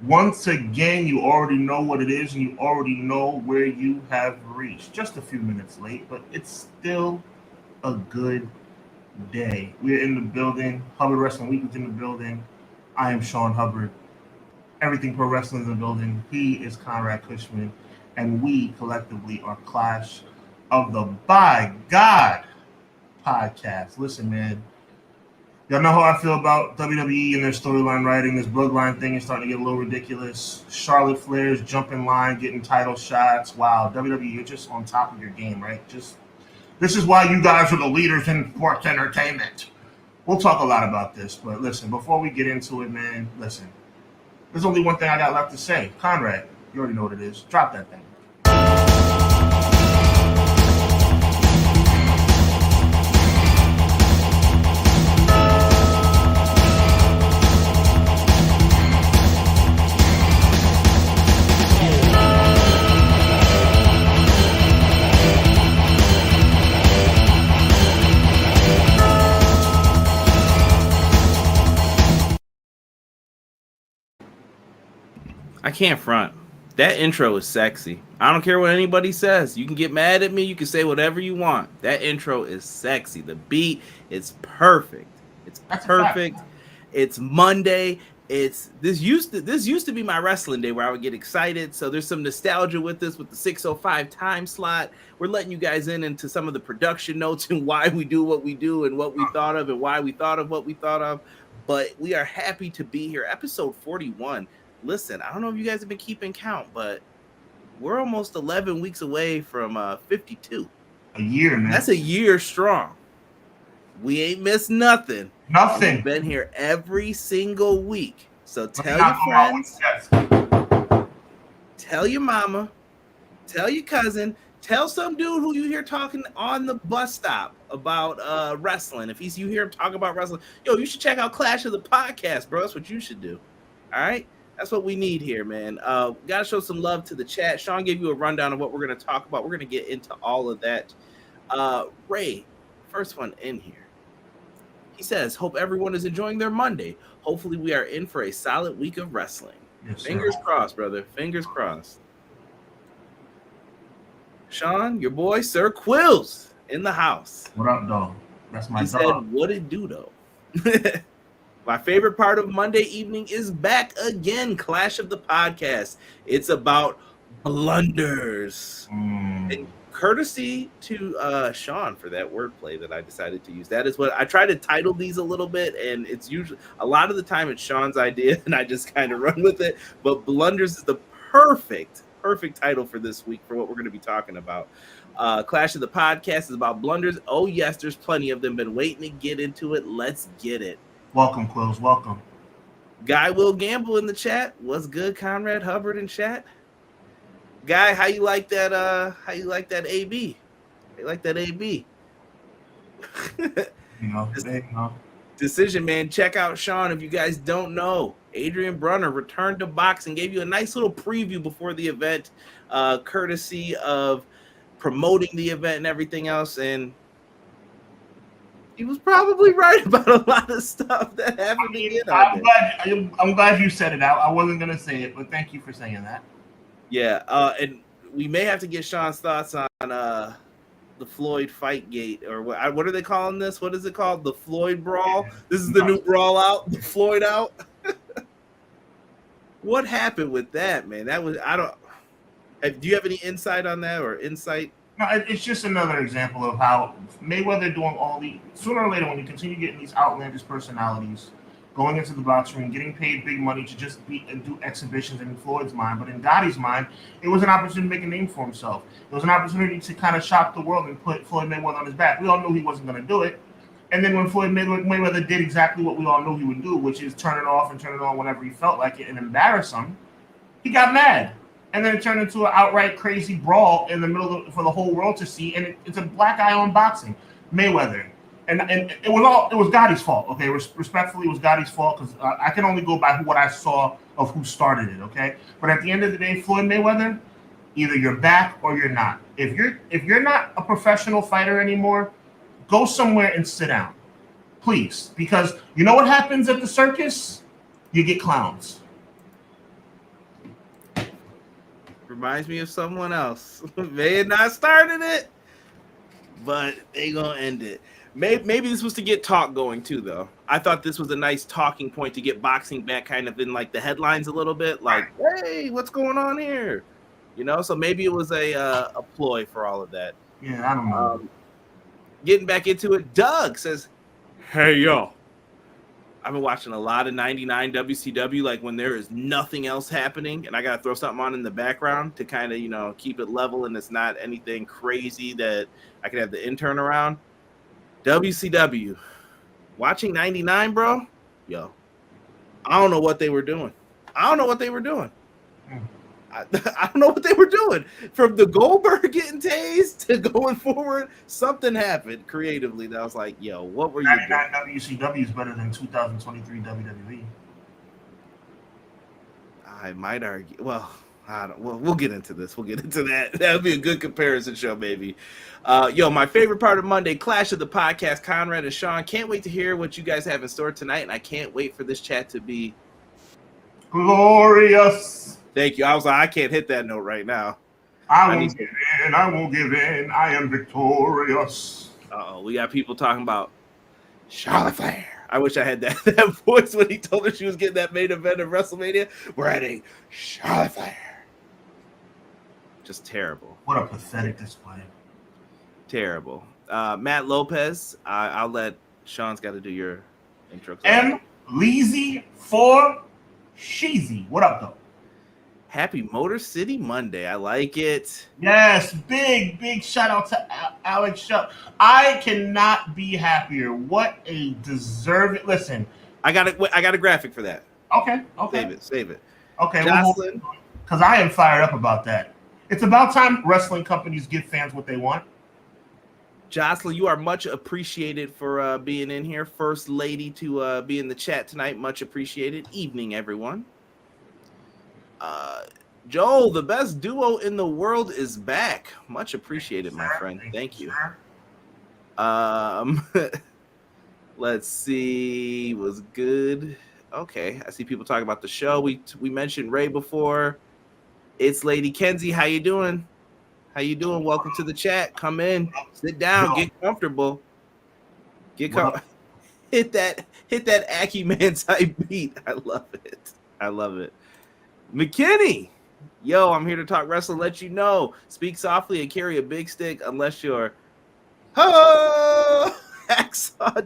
Once again, you already know what it is and you already know where you have reached. Just a few minutes late, but it's still a good day. We're in the building. Hubbard Wrestling Week is in the building. I am Sean Hubbard. Everything Pro Wrestling is in the building. He is Conrad Cushman. And we collectively are Clash of the By God podcast. Listen, man. Y'all know how I feel about WWE and their storyline writing. This bloodline thing is starting to get a little ridiculous. Charlotte Flair's jumping line, getting title shots. Wow, WWE, you're just on top of your game, right? This is why you guys are the leaders in sports entertainment. We'll talk a lot about this, but listen, before we get into it, man, listen. There's only one thing I got left to say. Conrad, you already know what it is. Drop that thing. I can't front. That intro is sexy. I don't care what anybody says. You can get mad at me. You can say whatever you want. That intro is sexy. The beat is perfect. It's perfect. It's Monday. This used to be my wrestling day where I would get excited. So there's some nostalgia with this, with the 6:05 time slot. We're letting you guys into some of the production notes and why we do what we do and what we thought of and why we thought of what we thought of. But we are happy to be here. Episode 41. Listen, I don't know if you guys have been keeping count, but we're almost 11 weeks away from 52. A year, man. That's a year strong. We ain't missed nothing. Nothing. We've been here every single week. So tell your friends, tell your mama, tell your cousin, tell some dude who you hear talking on the bus stop about wrestling. If you hear him talk about wrestling, yo, you should check out Clash of the Podcast, bro. That's what you should do. All right? That's what we need here, man. Got to show some love to the chat. Sean gave you a rundown of what we're going to talk about. We're going to get into all of that. Ray, first one in here. He says, hope everyone is enjoying their Monday. Hopefully we are in for a solid week of wrestling. Yes, fingers crossed, brother. Fingers crossed. Sean, your boy, Sir Quills, in the house. What up, dog? That's my dog. He said, what it do, though? My favorite part of Monday evening is back again, Clash of the Podcast. It's about blunders. And courtesy to Sean for that wordplay that I decided to use. That is what I try to title these a little bit, and it's usually a lot of the time it's Sean's idea, and I just kind of run with it. But blunders is the perfect title for this week for what we're going to be talking about. Clash of the Podcast is about blunders. Oh yes, there's plenty of them. Been waiting to get into it. Let's get it. Welcome, Quills. Welcome. Guy Will Gamble in the chat. What's good, Conrad Hubbard in chat? Guy, how you like that? How you like that AB? You like that AB? Decision, man. Check out Sean if you guys don't know. Adrian Brunner returned to boxing, gave you a nice little preview before the event, courtesy of promoting the event and everything else. And he was probably right about a lot of stuff that happened. I'm glad you said it out. I wasn't going to say it, but thank you for saying that. Yeah, and we may have to get Sean's thoughts on the Floyd fight gate, or what are they calling this? What is it called? The Floyd brawl? This is the new brawl out, the Floyd out. What happened with that, man? That was, do you have any insight on that or insight? No, it's just another example of how Mayweather doing all the, sooner or later when you continue getting these outlandish personalities going into the box ring, getting paid big money to just do exhibitions in Floyd's mind, but in Gotti's mind, it was an opportunity to make a name for himself. It was an opportunity to kind of shock the world and put Floyd Mayweather on his back. We all knew he wasn't going to do it. And then when Floyd Mayweather did exactly what we all knew he would do, which is turn it off and turn it on whenever he felt like it and embarrass him, he got mad. And then it turned into an outright crazy brawl in the middle for the whole world to see. And it's a black eye on boxing. Mayweather. And it was Gotti's fault, okay? Respectfully, it was Gotti's fault because I can only go by what I saw of who started it, okay? But at the end of the day, Floyd Mayweather, either you're back or you're not. If you're not a professional fighter anymore, go somewhere and sit down, please. Because you know what happens at the circus? You get clowns. Reminds me of someone else. May have not started it, but they gonna end it. Maybe this was to get talk going too, though. I thought this was a nice talking point to get boxing back kind of in like the headlines a little bit. Like, hey, what's going on here? You know, so maybe it was a ploy for all of that. Yeah, I don't know. Getting back into it, Doug says, hey, yo. I've been watching a lot of 99 WCW, like when there is nothing else happening and I got to throw something on in the background to kind of, you know, keep it level and it's not anything crazy that I can have the intern around. WCW. Watching 99, bro? Yo. I don't know what they were doing. I don't know what they were doing. From the Goldberg getting tased to going forward, something happened creatively that I was like, yo, what were you doing? 99 WCW is better than 2023 WWE. I might argue. Well, we'll get into this. We'll get into that. That would be a good comparison show, maybe. Yo, my favorite part of Monday, Clash of the Podcast, Conrad and Sean. Can't wait to hear what you guys have in store tonight, and I can't wait for this chat to be glorious. Thank you. I was like, I can't hit that note right now. I won't give in. I am victorious. Uh-oh, we got people talking about Charlotte Flair. I wish I had that voice when he told her she was getting that main event of WrestleMania. We're adding Charlotte Flair. Just terrible. What a pathetic display. Terrible. Matt Lopez, I'll let Sean's got to do your intro. M. Leezy for Sheezy. What up, though? Happy Motor City Monday. I like it. Yes, big shout out to Alex Shutt. I cannot be happier. What a deserving. Listen, I got a graphic for that. Okay. Save it. Okay, Jocelyn, because I am fired up about that. It's about time wrestling companies give fans what they want. Jocelyn, you are much appreciated for being in here. First lady to be in the chat tonight. Much appreciated. Evening, everyone. Joel, the best duo in the world is back. Much appreciated, my friend. Thank you. Let's see. Was good. Okay, I see people talking about the show. We mentioned Ray before. It's Lady Kenzie. How you doing? Welcome to the chat. Come in, sit down, get comfortable. Hit that Acuman type beat. I love it. McKinney, yo, I'm here to talk wrestling. Let you know. Speak softly and carry a big stick unless you're Hacksaw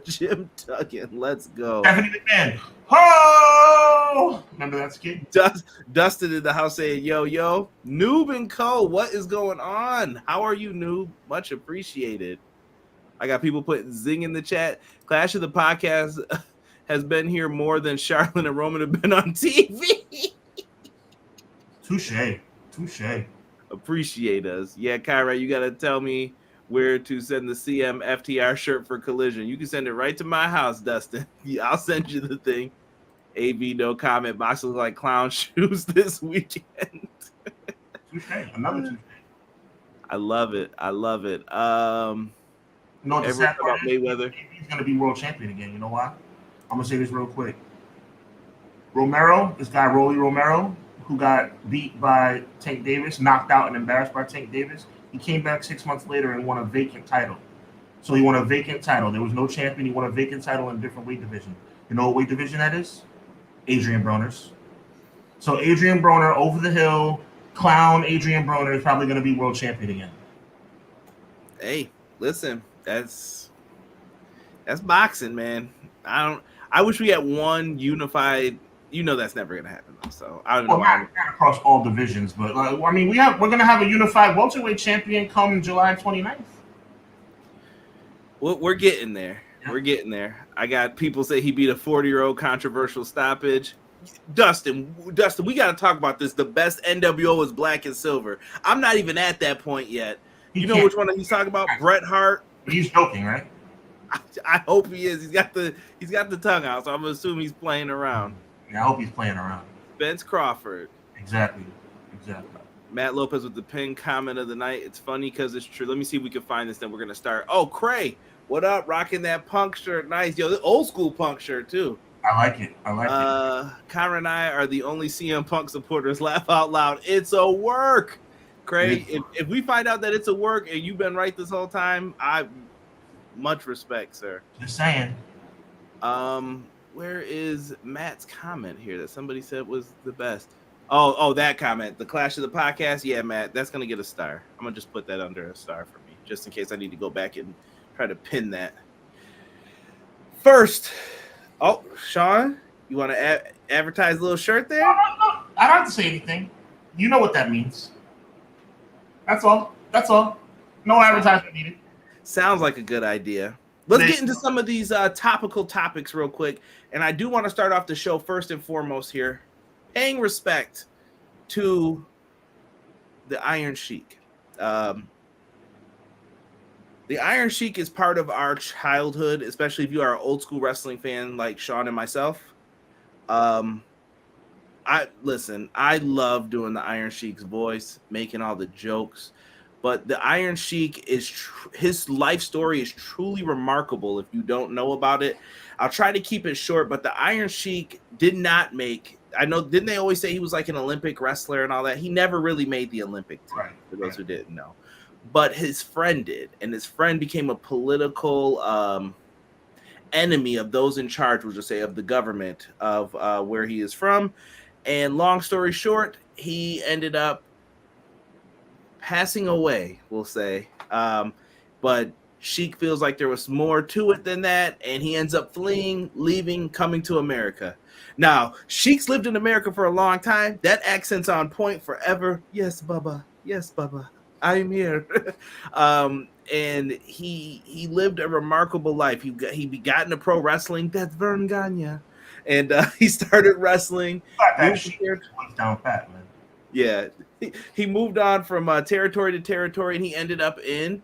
Jim Duggan. Let's go. Stephanie McMahon. Ho! Remember that skit? Dustin in the house saying, yo, Noob and Co. What is going on? How are you, Noob? Much appreciated. I got people putting zing in the chat. Clash of the Podcast has been here more than Charlotte and Roman have been on TV. Touche. Appreciate us. Yeah, Kyra, you got to tell me where to send the CM FTR shirt for Collision. You can send it right to my house, Dustin. I'll send you the thing. AV, no comment. Box looks like clown shoes this weekend. Touche. Another touche. I love it. You know what the sad part about Mayweather? He's going to be world champion again. You know why? I'm going to say this real quick. Romero, this guy, Rolly Romero, who got beat by Tank Davis, knocked out and embarrassed by Tank Davis, he came back 6 months later and won a vacant title. So he won a vacant title. There was no champion. He won a vacant title in a different weight division. You know what weight division that is? Adrian Broner's. So Adrian Broner, over the hill, clown Adrian Broner is probably going to be world champion again. Hey, listen, that's boxing, man. I wish we had one unified. You know that's never gonna happen, though. So I don't know. Not across all divisions, but I mean, we're gonna have a unified welterweight champion come July 29th. Well, we're getting there. Yeah. We're getting there. I got people say he beat a 40-year-old controversial stoppage. Dustin, we got to talk about this. The best NWO is black and silver. I'm not even at that point yet. You know which one he's talking about? Bret Hart. He's joking, right? I hope he is. He's got the tongue out, so I'm gonna assume he's playing around. Yeah, I hope he's playing around. Vince Crawford. Exactly. Matt Lopez with the pin comment of the night. It's funny because it's true. Let me see if we can find this. Then we're going to start. Oh, Cray. What up? Rocking that Punk shirt. Nice. Yo, the old school Punk shirt, too. I like it. I like it. Conrad and I are the only CM Punk supporters. Laugh out loud. It's a work. Craig, if we find out that it's a work and you've been right this whole time, I much respect, sir. Just saying. Where is Matt's comment here that somebody said was the best? Oh, that comment. The Clash of the Podcast. Yeah, Matt, that's gonna get a star. I'm gonna just put that under a star for me, just in case I need to go back and try to pin that. First, Sean, you want to advertise a little shirt there? No. I don't have to say anything. You know what that means. That's all. No advertisement needed. Sounds like a good idea. Let's get into some of these topical topics real quick. And I do want to start off the show first and foremost here, paying respect to the Iron Sheik. The Iron Sheik is part of our childhood, especially if you are an old school wrestling fan like Sean and myself. I love doing the Iron Sheik's voice, making all the jokes. But the Iron Sheik his life story is truly remarkable if you don't know about it. I'll try to keep it short, but the Iron Sheik did not make, I know, didn't they always say he was like an Olympic wrestler and all that? He never really made the Olympic team, right, for those who didn't know. But his friend did, and his friend became a political enemy of those in charge, we'll just say, of the government of where he is from. And long story short, he ended up passing away, we'll say. But Sheik feels like there was more to it than that, and he ends up fleeing, leaving, coming to America. Now, Sheik's lived in America for a long time. That accent's on point forever. Yes, Bubba. Yes, Bubba. I'm here. And he lived a remarkable life. He got into pro wrestling. That's Vern Gagne. And he started wrestling. Down pat, man. Yeah. He moved on from territory to territory, and he ended up in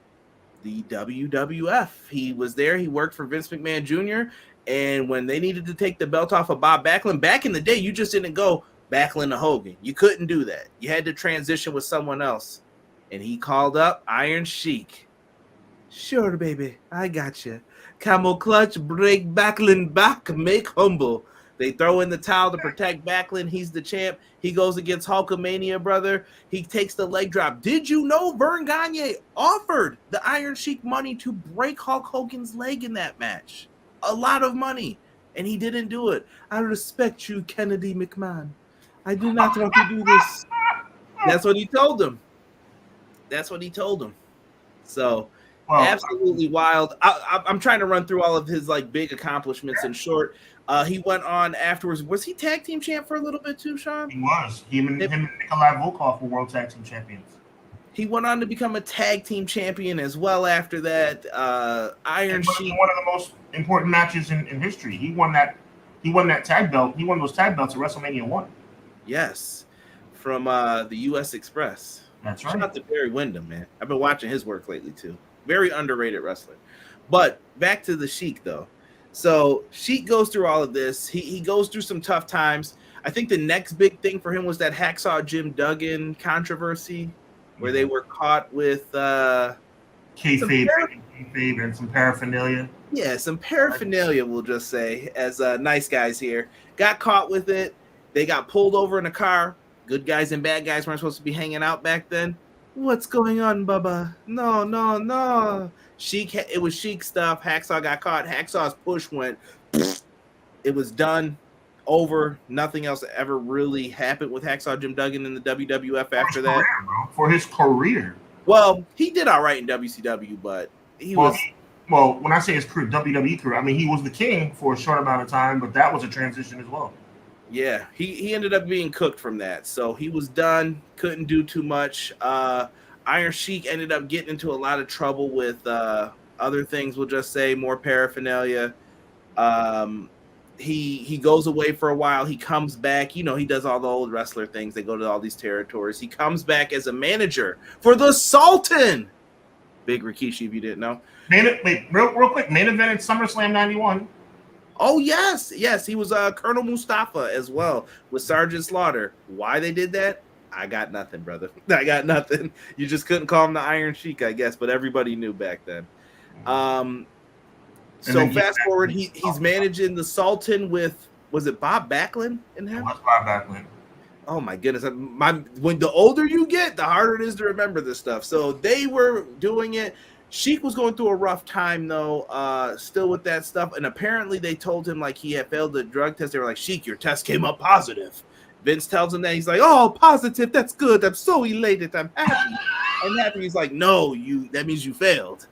the WWF. He was there. He worked for Vince McMahon Jr., and when they needed to take the belt off of Bob Backlund, back in the day, you just didn't go Backlund to Hogan. You couldn't do that. You had to transition with someone else. And he called up Iron Sheik. Sure, baby. I got you. Camel clutch, break Backlund back, make humble. They throw in the towel to protect Backlund. He's the champ. He goes against Hulkamania, brother. He takes the leg drop. Did you know Vern Gagne offered the Iron Sheik money to break Hulk Hogan's leg in that match? A lot of money. And he didn't do it. I respect you, Kennedy McMahon. I do not want to do this. That's what he told him. So, absolutely wild. I'm trying to run through all of his like big accomplishments in short. He went on afterwards. Was he tag team champ for a little bit too, Sean? He was. Him and Nikolai Volkov were world tag team champions. He went on to become a tag team champion as well after that. Iron Sheik. One of the most important matches in history. He won that tag belt. He won those tag belts at WrestleMania 1. Yes. From the US Express. That's right. Shout out to Barry Windham, man. I've been watching his work lately too. Very underrated wrestler. But back to the Sheik though. So Sheik goes through all of this. He goes through some tough times. I think the next big thing for him was that Hacksaw Jim Duggan controversy, where they were caught with kayfabe and some paraphernalia. Yeah, some paraphernalia, we'll just say, as nice guys here. Got caught with it. They got pulled over in a car. Good guys and bad guys weren't supposed to be hanging out back then. What's going on, Bubba? No. It was Sheik stuff. Hacksaw got caught. Hacksaw's push went. It was done. Over. Nothing else ever really happened with Hacksaw Jim Duggan in the WWF after that. For his career. Well, he did all right in WCW, but Well, when I say his career, WWE career, I mean, he was the king for a short amount of time, but that was a transition as well. Yeah, he ended up being cooked from that. So he was done, couldn't do too much. Iron Sheik ended up getting into a lot of trouble with other things, we'll just say, more paraphernalia. He goes away for a while. He comes back. You know, he does all the old wrestler things. They go to all these territories. He comes back as a manager for the Sultan. Big Rikishi, if you didn't know. Real quick, main event at SummerSlam 91. Oh, yes. He was Colonel Mustafa as well with Sergeant Slaughter. Why they did that? I got nothing, brother. I got nothing. You just couldn't call him the Iron Sheik, I guess, but everybody knew back then. And So then fast forward, he's managing the Sultan with, was it Bob Backlund in him? What's Bob Backlund? Oh my goodness! When the older you get, the harder it is to remember this stuff. So they were doing it. Sheik was going through a rough time though, still with that stuff. And apparently they told him like he had failed the drug test. They were like, "Sheik, your test came up positive." Vince tells him that. He's like, "Oh, positive. That's good. I'm so elated. I'm happy. I'm happy." He's like, "No, that means you failed."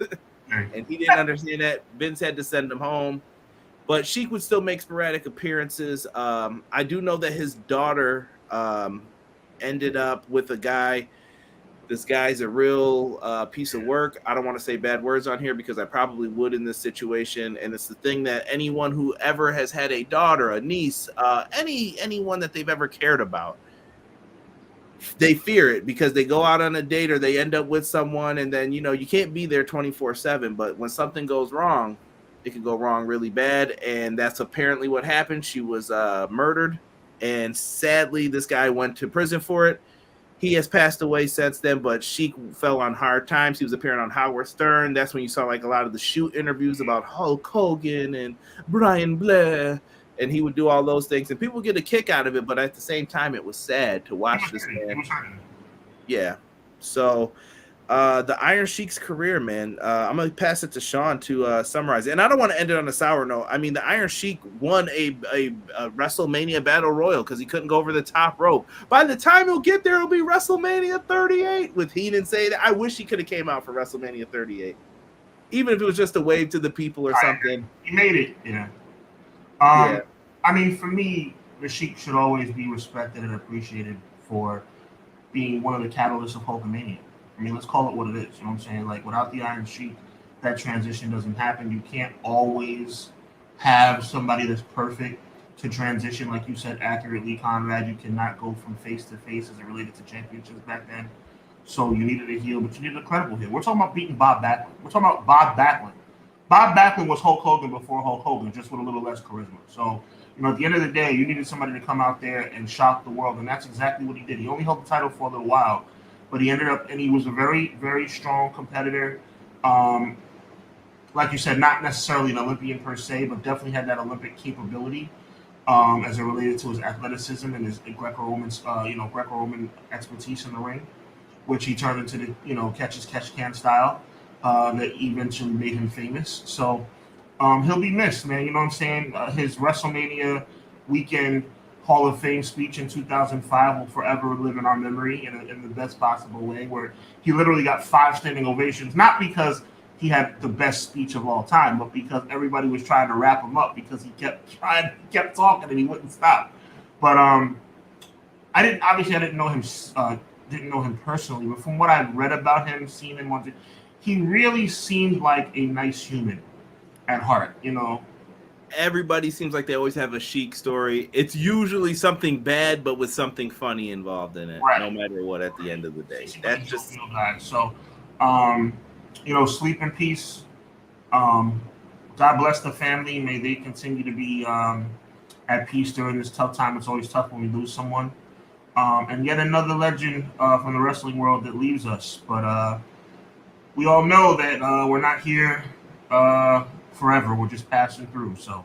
And he didn't understand that. Vince had to send him home. But Sheik would still make sporadic appearances. I do know that his daughter ended up with a guy. This guy's a real piece of work. I don't want to say bad words on here because I probably would in this situation. And it's the thing that anyone who ever has had a daughter, a niece, anyone that they've ever cared about, they fear it because they go out on a date or they end up with someone, and then you can't be there 24/7. But when something goes wrong, it can go wrong really bad, and that's apparently what happened. She was murdered, and sadly, this guy went to prison for it. He has passed away since then, but Sheik fell on hard times. He was appearing on Howard Stern. That's when you saw like a lot of the shoot interviews about Hulk Hogan and Brian Blair, and he would do all those things, and people get a kick out of it. But at the same time, it was sad to watch this man. Yeah. So the Iron Sheik's career, man. I'm gonna pass it to Sean to summarize it. And I don't want to end it on a sour note. I mean, the Iron Sheik won a WrestleMania Battle Royal because he couldn't go over the top rope. By the time he'll get there, it'll be WrestleMania 38 with Heenan saying that. I wish he could have came out for WrestleMania 38, even if it was just a wave to the people or something. He made it, yeah. I mean, for me, the Sheik should always be respected and appreciated for being one of the catalysts of Hulkamania. I mean, let's call it what it is. You know what I'm saying? Like, without the Iron Sheik, that transition doesn't happen. You can't always have somebody that's perfect to transition, like you said accurately, Conrad. You cannot go from face to face as it related to championships back then. So you needed a heel, but you needed a credible heel. We're talking about beating Bob Backlund. We're talking about Bob Backlund. Bob Backlund was Hulk Hogan before Hulk Hogan, just with a little less charisma. So, at the end of the day, you needed somebody to come out there and shock the world, and that's exactly what he did. He only held the title for a little while, but he ended up, and he was a very, very strong competitor. Like you said, not necessarily an Olympian per se, but definitely had that Olympic capability as it related to his athleticism and his Greco-Roman expertise in the ring, which he turned into the, catch-as-catch-can style that eventually made him famous. So he'll be missed, man. You know what I'm saying? His WrestleMania weekend Hall of Fame speech in 2005 will forever live in our memory in the best possible way, where he literally got 5 standing ovations, not because he had the best speech of all time, but because everybody was trying to wrap him up because he kept talking and he wouldn't stop. But I didn't know him personally, but from what I've read about him, seen him he really seemed like a nice human at heart, Everybody seems like they always have a Sheik story. It's usually something bad, but with something funny involved in it, right? No matter what, at the end of the day. That's just so. Sleep in peace. God bless the family. May they continue to be at peace during this tough time. It's always tough when we lose someone. And yet another legend from the wrestling world that leaves us. But we all know that we're not here forever. We're just passing through. So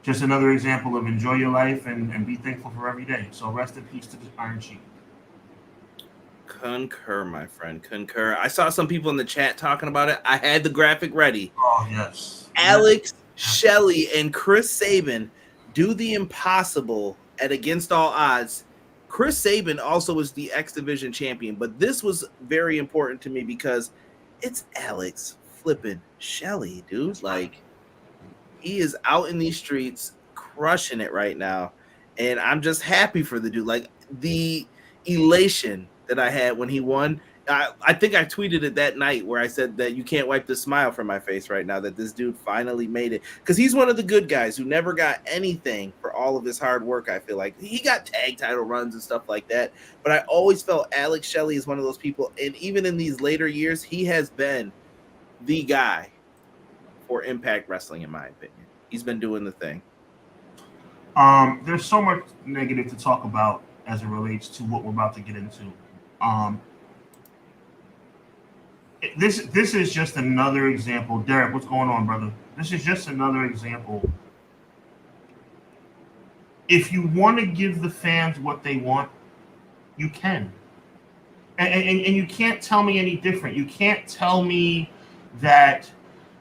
just another example of enjoy your life and be thankful for every day. So rest in peace to the Iron Sheik. Concur, my friend. Concur. I saw some people in the chat talking about it. I had the graphic ready. Oh, yes. Alex Shelley and Chris Sabin do the impossible at Against All Odds. Chris Sabin also was the X Division champion, but this was very important to me because it's Alex flipping Shelley, dude. Like, he is out in these streets crushing it right now, and I'm just happy for the dude. Like, the elation that I had when he won. I think I tweeted it that night where I said that you can't wipe the smile from my face right now that this dude finally made it, because he's one of the good guys who never got anything for all of his hard work. I feel like he got tag title runs and stuff like that, but I always felt Alex Shelley is one of those people, and even in these later years, he has been the guy for Impact Wrestling, in my opinion. He's been doing the thing. There's so much negative to talk about as it relates to what we're about to get into. This is just another example. Derek, what's going on, brother? This is just another example. If you want to give the fans what they want, you can. And you can't tell me any different. You can't tell me that,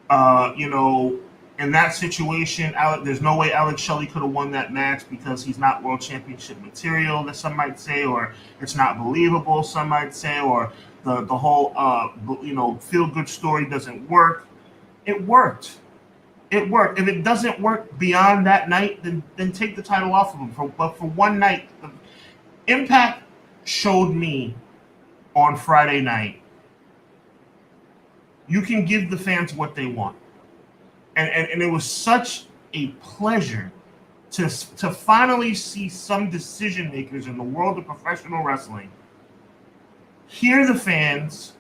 in that situation, there's no way Alex Shelley could have won that match because he's not world championship material, that some might say, or it's not believable, some might say, or the whole, feel-good story doesn't work. It worked. It worked. If it doesn't work beyond that night, then take the title off of him. But for one night, Impact showed me on Friday night, you can give the fans what they want. And it was such a pleasure to finally see some decision makers in the world of professional wrestling hear the fans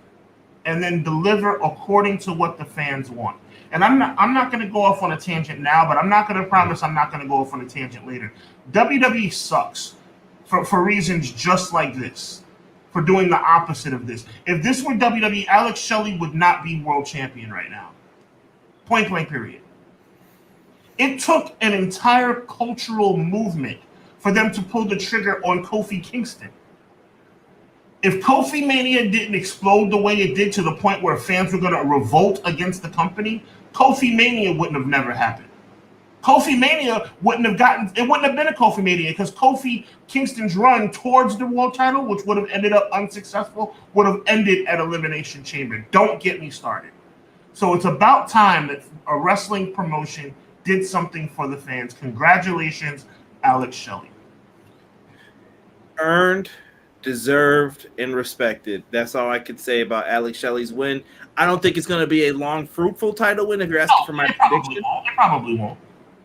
and then deliver according to what the fans want. And I'm not going to go off on a tangent now, but I'm not going to promise I'm not going to go off on a tangent later. WWE sucks for reasons just like this, for doing the opposite of this. If this were WWE, Alex Shelley would not be world champion right now. Point blank period. It took an entire cultural movement for them to pull the trigger on Kofi Kingston. If Kofi Mania didn't explode the way it did to the point where fans were going to revolt against the company, Kofi Mania wouldn't have never happened. Kofi Mania wouldn't have been a Kofi Mania because Kofi Kingston's run towards the world title, which would have ended up unsuccessful, would have ended at Elimination Chamber. Don't get me started. So it's about time that a wrestling promotion did something for the fans. Congratulations, Alex Shelley. Earned, deserved, and respected. That's all I could say about Alex Shelley's win. I don't think it's going to be a long, fruitful title win if you're asking for my prediction. It probably won't.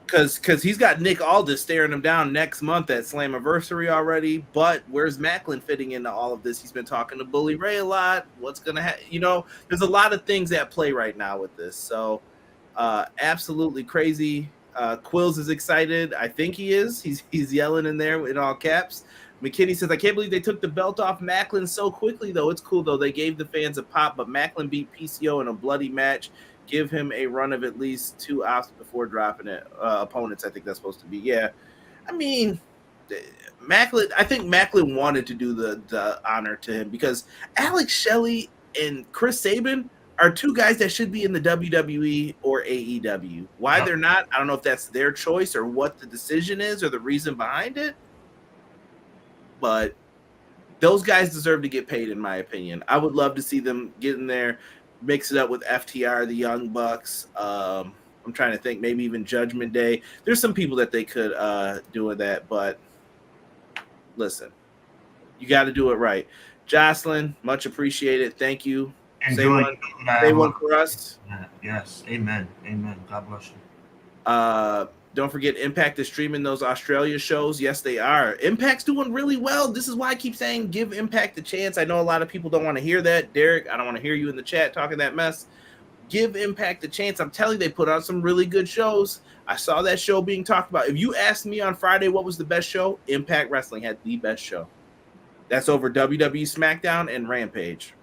Because he's got Nick Aldis staring him down next month at Slammiversary already. But where's Macklin fitting into all of this? He's been talking to Bully Ray a lot. What's going to happen? There's a lot of things at play right now with this. So absolutely crazy. Quills is excited. I think he is. He's yelling in there in all caps. McKinney says, I can't believe they took the belt off Macklin so quickly, though. It's cool, though. They gave the fans a pop, but Macklin beat PCO in a bloody match. Give him a run of at least 2 ops before dropping it. Opponents, I think that's supposed to be. Yeah. I mean, Macklin, I think Macklin wanted to do the honor to him because Alex Shelley and Chris Sabin are 2 guys that should be in the WWE or AEW. Why they're not, I don't know if that's their choice or what the decision is or the reason behind it. But those guys deserve to get paid, in my opinion. I would love to see them get in there, mix it up with FTR, the Young Bucks. I'm trying to think, maybe even Judgment Day. There's some people that they could do with that, but listen, you got to do it right. Jocelyn, much appreciated. Thank you. Say one for us. Yes, amen. God bless you. Don't forget, Impact is streaming those Australia shows. Yes, they are. Impact's doing really well. This is why I keep saying give Impact a chance. I know a lot of people don't want to hear that. Derek, I don't want to hear you in the chat talking that mess. Give Impact a chance. I'm telling you, they put on some really good shows. I saw that show being talked about. If you asked me on Friday what was the best show, Impact Wrestling had the best show. That's over WWE SmackDown and Rampage.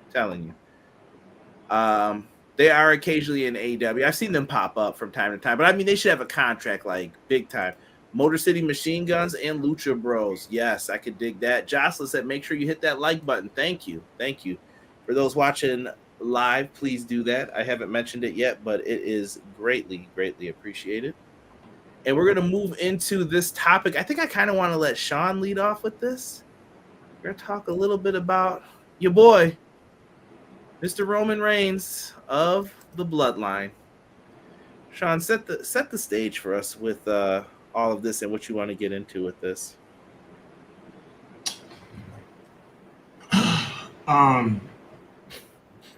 I'm telling you. They are occasionally in AEW. I've seen them pop up from time to time, but I mean, they should have a contract like big time. Motor City Machine Guns and Lucha Bros. Yes, I could dig that. Jocelyn said, make sure you hit that like button. Thank you. For those watching live, please do that. I haven't mentioned it yet, but it is greatly, greatly appreciated. And we're going to move into this topic. I think I kind of want to let Sean lead off with this. We're going to talk a little bit about your boy, Mr. Roman Reigns of the Bloodline. Sean, set the stage for us with all of this and what you want to get into with this.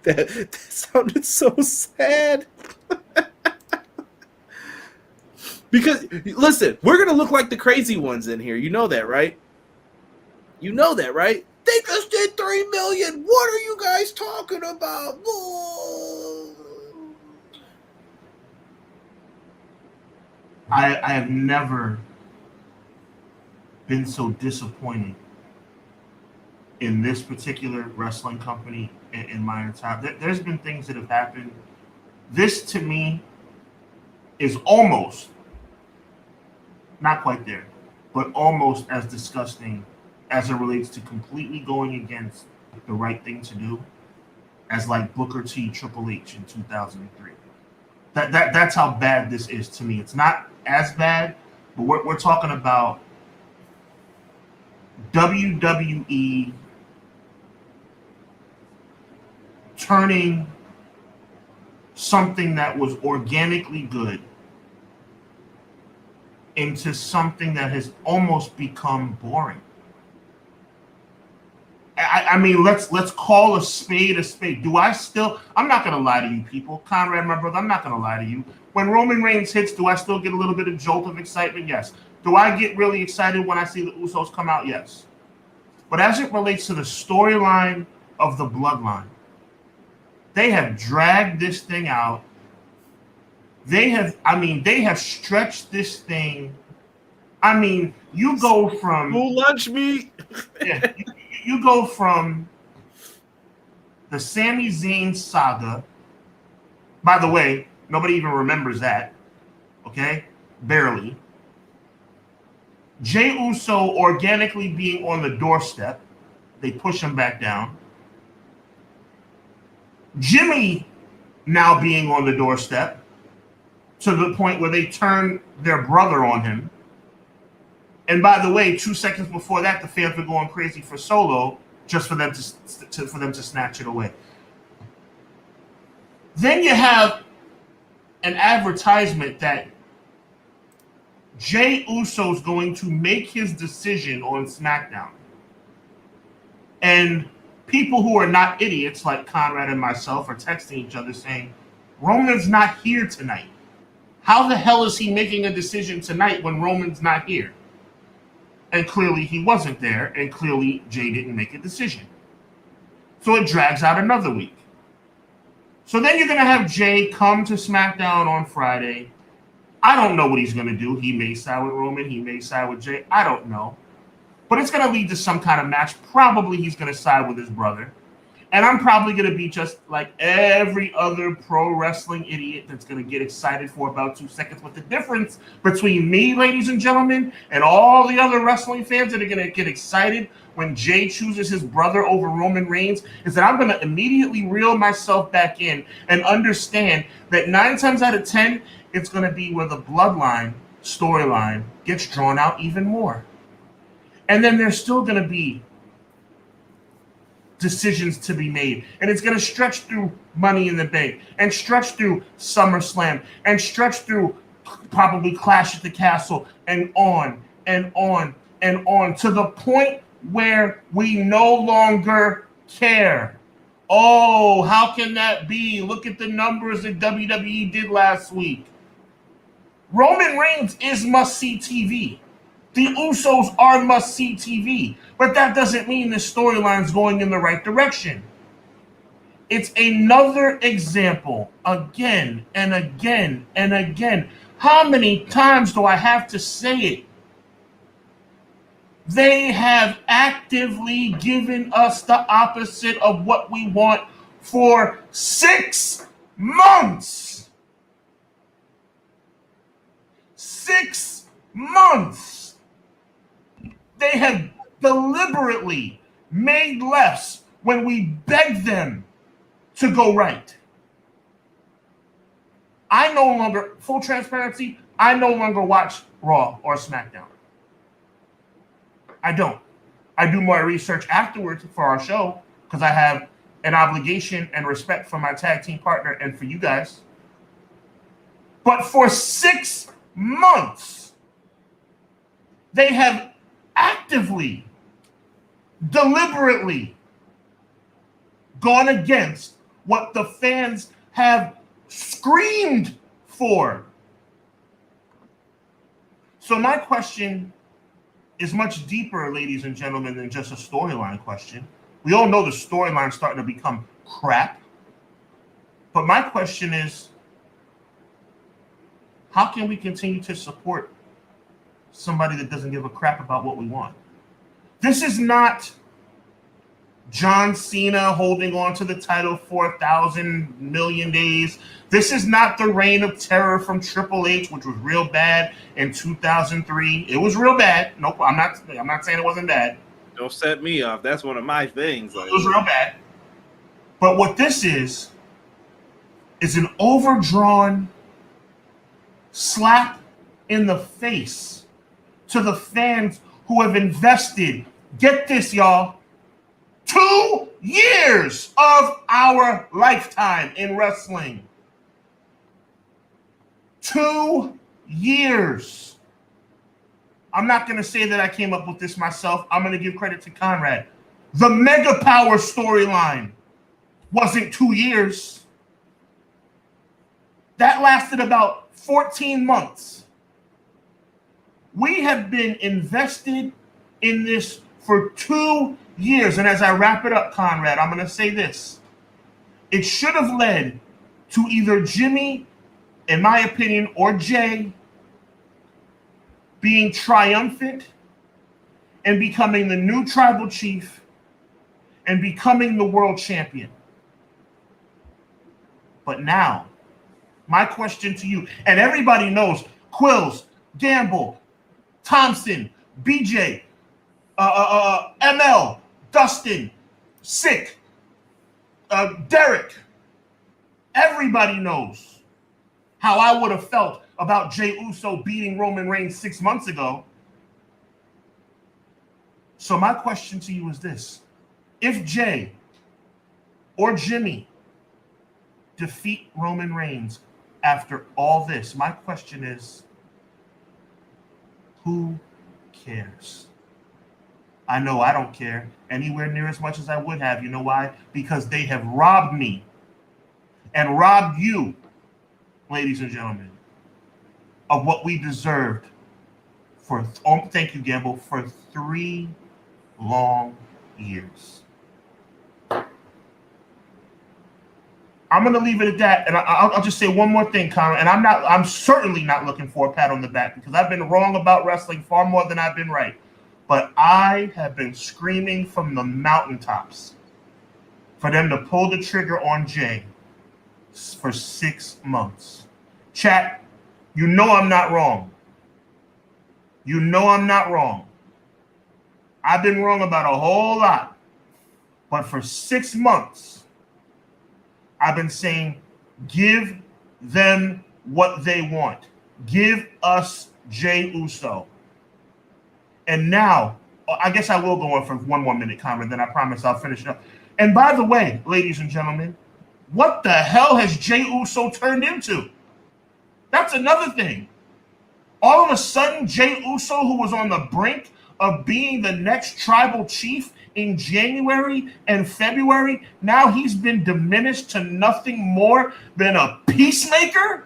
That sounded so sad. Because, listen, we're going to look like the crazy ones in here. You know that, right? They just did 3 million. What are you guys talking about? I have never been so disappointed in this particular wrestling company in my entire. There's been things that have happened. This to me is almost not quite there, but almost as disgusting as it relates to completely going against the right thing to do as like Booker T, Triple H in 2003. That's how bad this is to me. It's not as bad, but we're talking about WWE turning something that was organically good into something that has almost become boring. I mean, let's call a spade a spade. I'm not going to lie to you people. Conrad, my brother, I'm not going to lie to you. When Roman Reigns hits, do I still get a little bit of jolt of excitement? Yes. Do I get really excited when I see the Usos come out? Yes. But as it relates to the storyline of the Bloodline, they have dragged this thing out. They have stretched this thing. I mean, you go from Who lunch meat? Yeah, you go from the Sami Zayn saga. By the way, nobody even remembers that. Okay? Barely. Jey Uso organically being on the doorstep. They push him back down. Jimmy now being on the doorstep to the point where they turn their brother on him. And by the way, 2 seconds before that, the fans were going crazy for Solo just for them to snatch it away. Then you have an advertisement that Jey Uso's going to make his decision on SmackDown. And people who are not idiots like Conrad and myself are texting each other saying, Roman's not here tonight. How the hell is he making a decision tonight when Roman's not here? And clearly he wasn't there, and clearly Jey didn't make a decision. So it drags out another week. So then you're going to have Jey come to SmackDown on Friday. I don't know what he's going to do. He may side with Roman. He may side with Jey. I don't know. But it's going to lead to some kind of match. Probably he's going to side with his brother. And I'm probably going to be just like every other pro wrestling idiot that's going to get excited for about 2 seconds. But the difference between me, ladies and gentlemen, and all the other wrestling fans that are going to get excited when Jey chooses his brother over Roman Reigns is that I'm going to immediately reel myself back in and understand that 9 times out of 10, it's going to be where the Bloodline storyline gets drawn out even more. And then there's still going to be decisions to be made. And it's going to stretch through Money in the Bank and stretch through SummerSlam and stretch through probably Clash at the Castle and on and on and on to the point where we no longer care. Oh, how can that be? Look at the numbers that WWE did last week. Roman Reigns is must-see TV. The Usos are must-see TV, but that doesn't mean the storyline's going in the right direction. It's another example, again and again and again. How many times do I have to say it? They have actively given us the opposite of what we want for 6 months. 6 months. They have deliberately made lefts when we begged them to go right. I no longer, full transparency, I no longer watch Raw or SmackDown. I don't. I do more research afterwards for our show because I have an obligation and respect for my tag team partner and for you guys. But for 6 months, they have actively, deliberately gone against what the fans have screamed for. So my question is much deeper, ladies and gentlemen, than just a storyline question. We all know the storyline's starting to become crap. But my question is, how can we continue to support somebody that doesn't give a crap about what we want? This is not John Cena holding on to the title for 1,000 million days. This is not the reign of terror from Triple H, which was real bad in 2003. It was real bad. Nope, I'm not saying it wasn't bad. Don't set me off. That's one of my things. It was real bad. But what this is an overdrawn slap in the face to the fans who have invested, get this, y'all, 2 years of our lifetime in wrestling. 2 years. I'm not going to say that I came up with this myself. I'm going to give credit to Conrad. The Mega Power storyline wasn't 2 years. That lasted about 14 months. We have been invested in this for 2 years. And as I wrap it up, Conrad, I'm going to say this. It should have led to either Jimmy, in my opinion, or Jay being triumphant and becoming the new tribal chief and becoming the world champion. But now, my question to you, and everybody knows, Quills, Gamble, Thompson, BJ, ML, Dustin, Sick, Derek, everybody knows how I would have felt about Jey Uso beating Roman Reigns 6 months ago. So my question to you is this. If Jay or Jimmy defeat Roman Reigns after all this, my question is, who cares? I know I don't care anywhere near as much as I would have. You know why? Because they have robbed me and robbed you, ladies and gentlemen, of what we deserved for, thank you, Gamble, for 3 long years. I'm going to leave it at that, and I'll just say one more thing, Conrad, and I'm certainly not looking for a pat on the back because I've been wrong about wrestling far more than I've been right. But I have been screaming from the mountaintops for them to pull the trigger on Jay for 6 months. Chat, you know I'm not wrong. You know I'm not wrong. I've been wrong about a whole lot. But for 6 months, I've been saying, give them what they want. Give us Jey Uso. And now, I guess I will go on for 1 more minute, Conrad, then I promise I'll finish it up. And by the way, ladies and gentlemen, what the hell has Jey Uso turned into? That's another thing. All of a sudden, Jey Uso, who was on the brink of being the next tribal chief in January and February, now he's been diminished to nothing more than a peacemaker?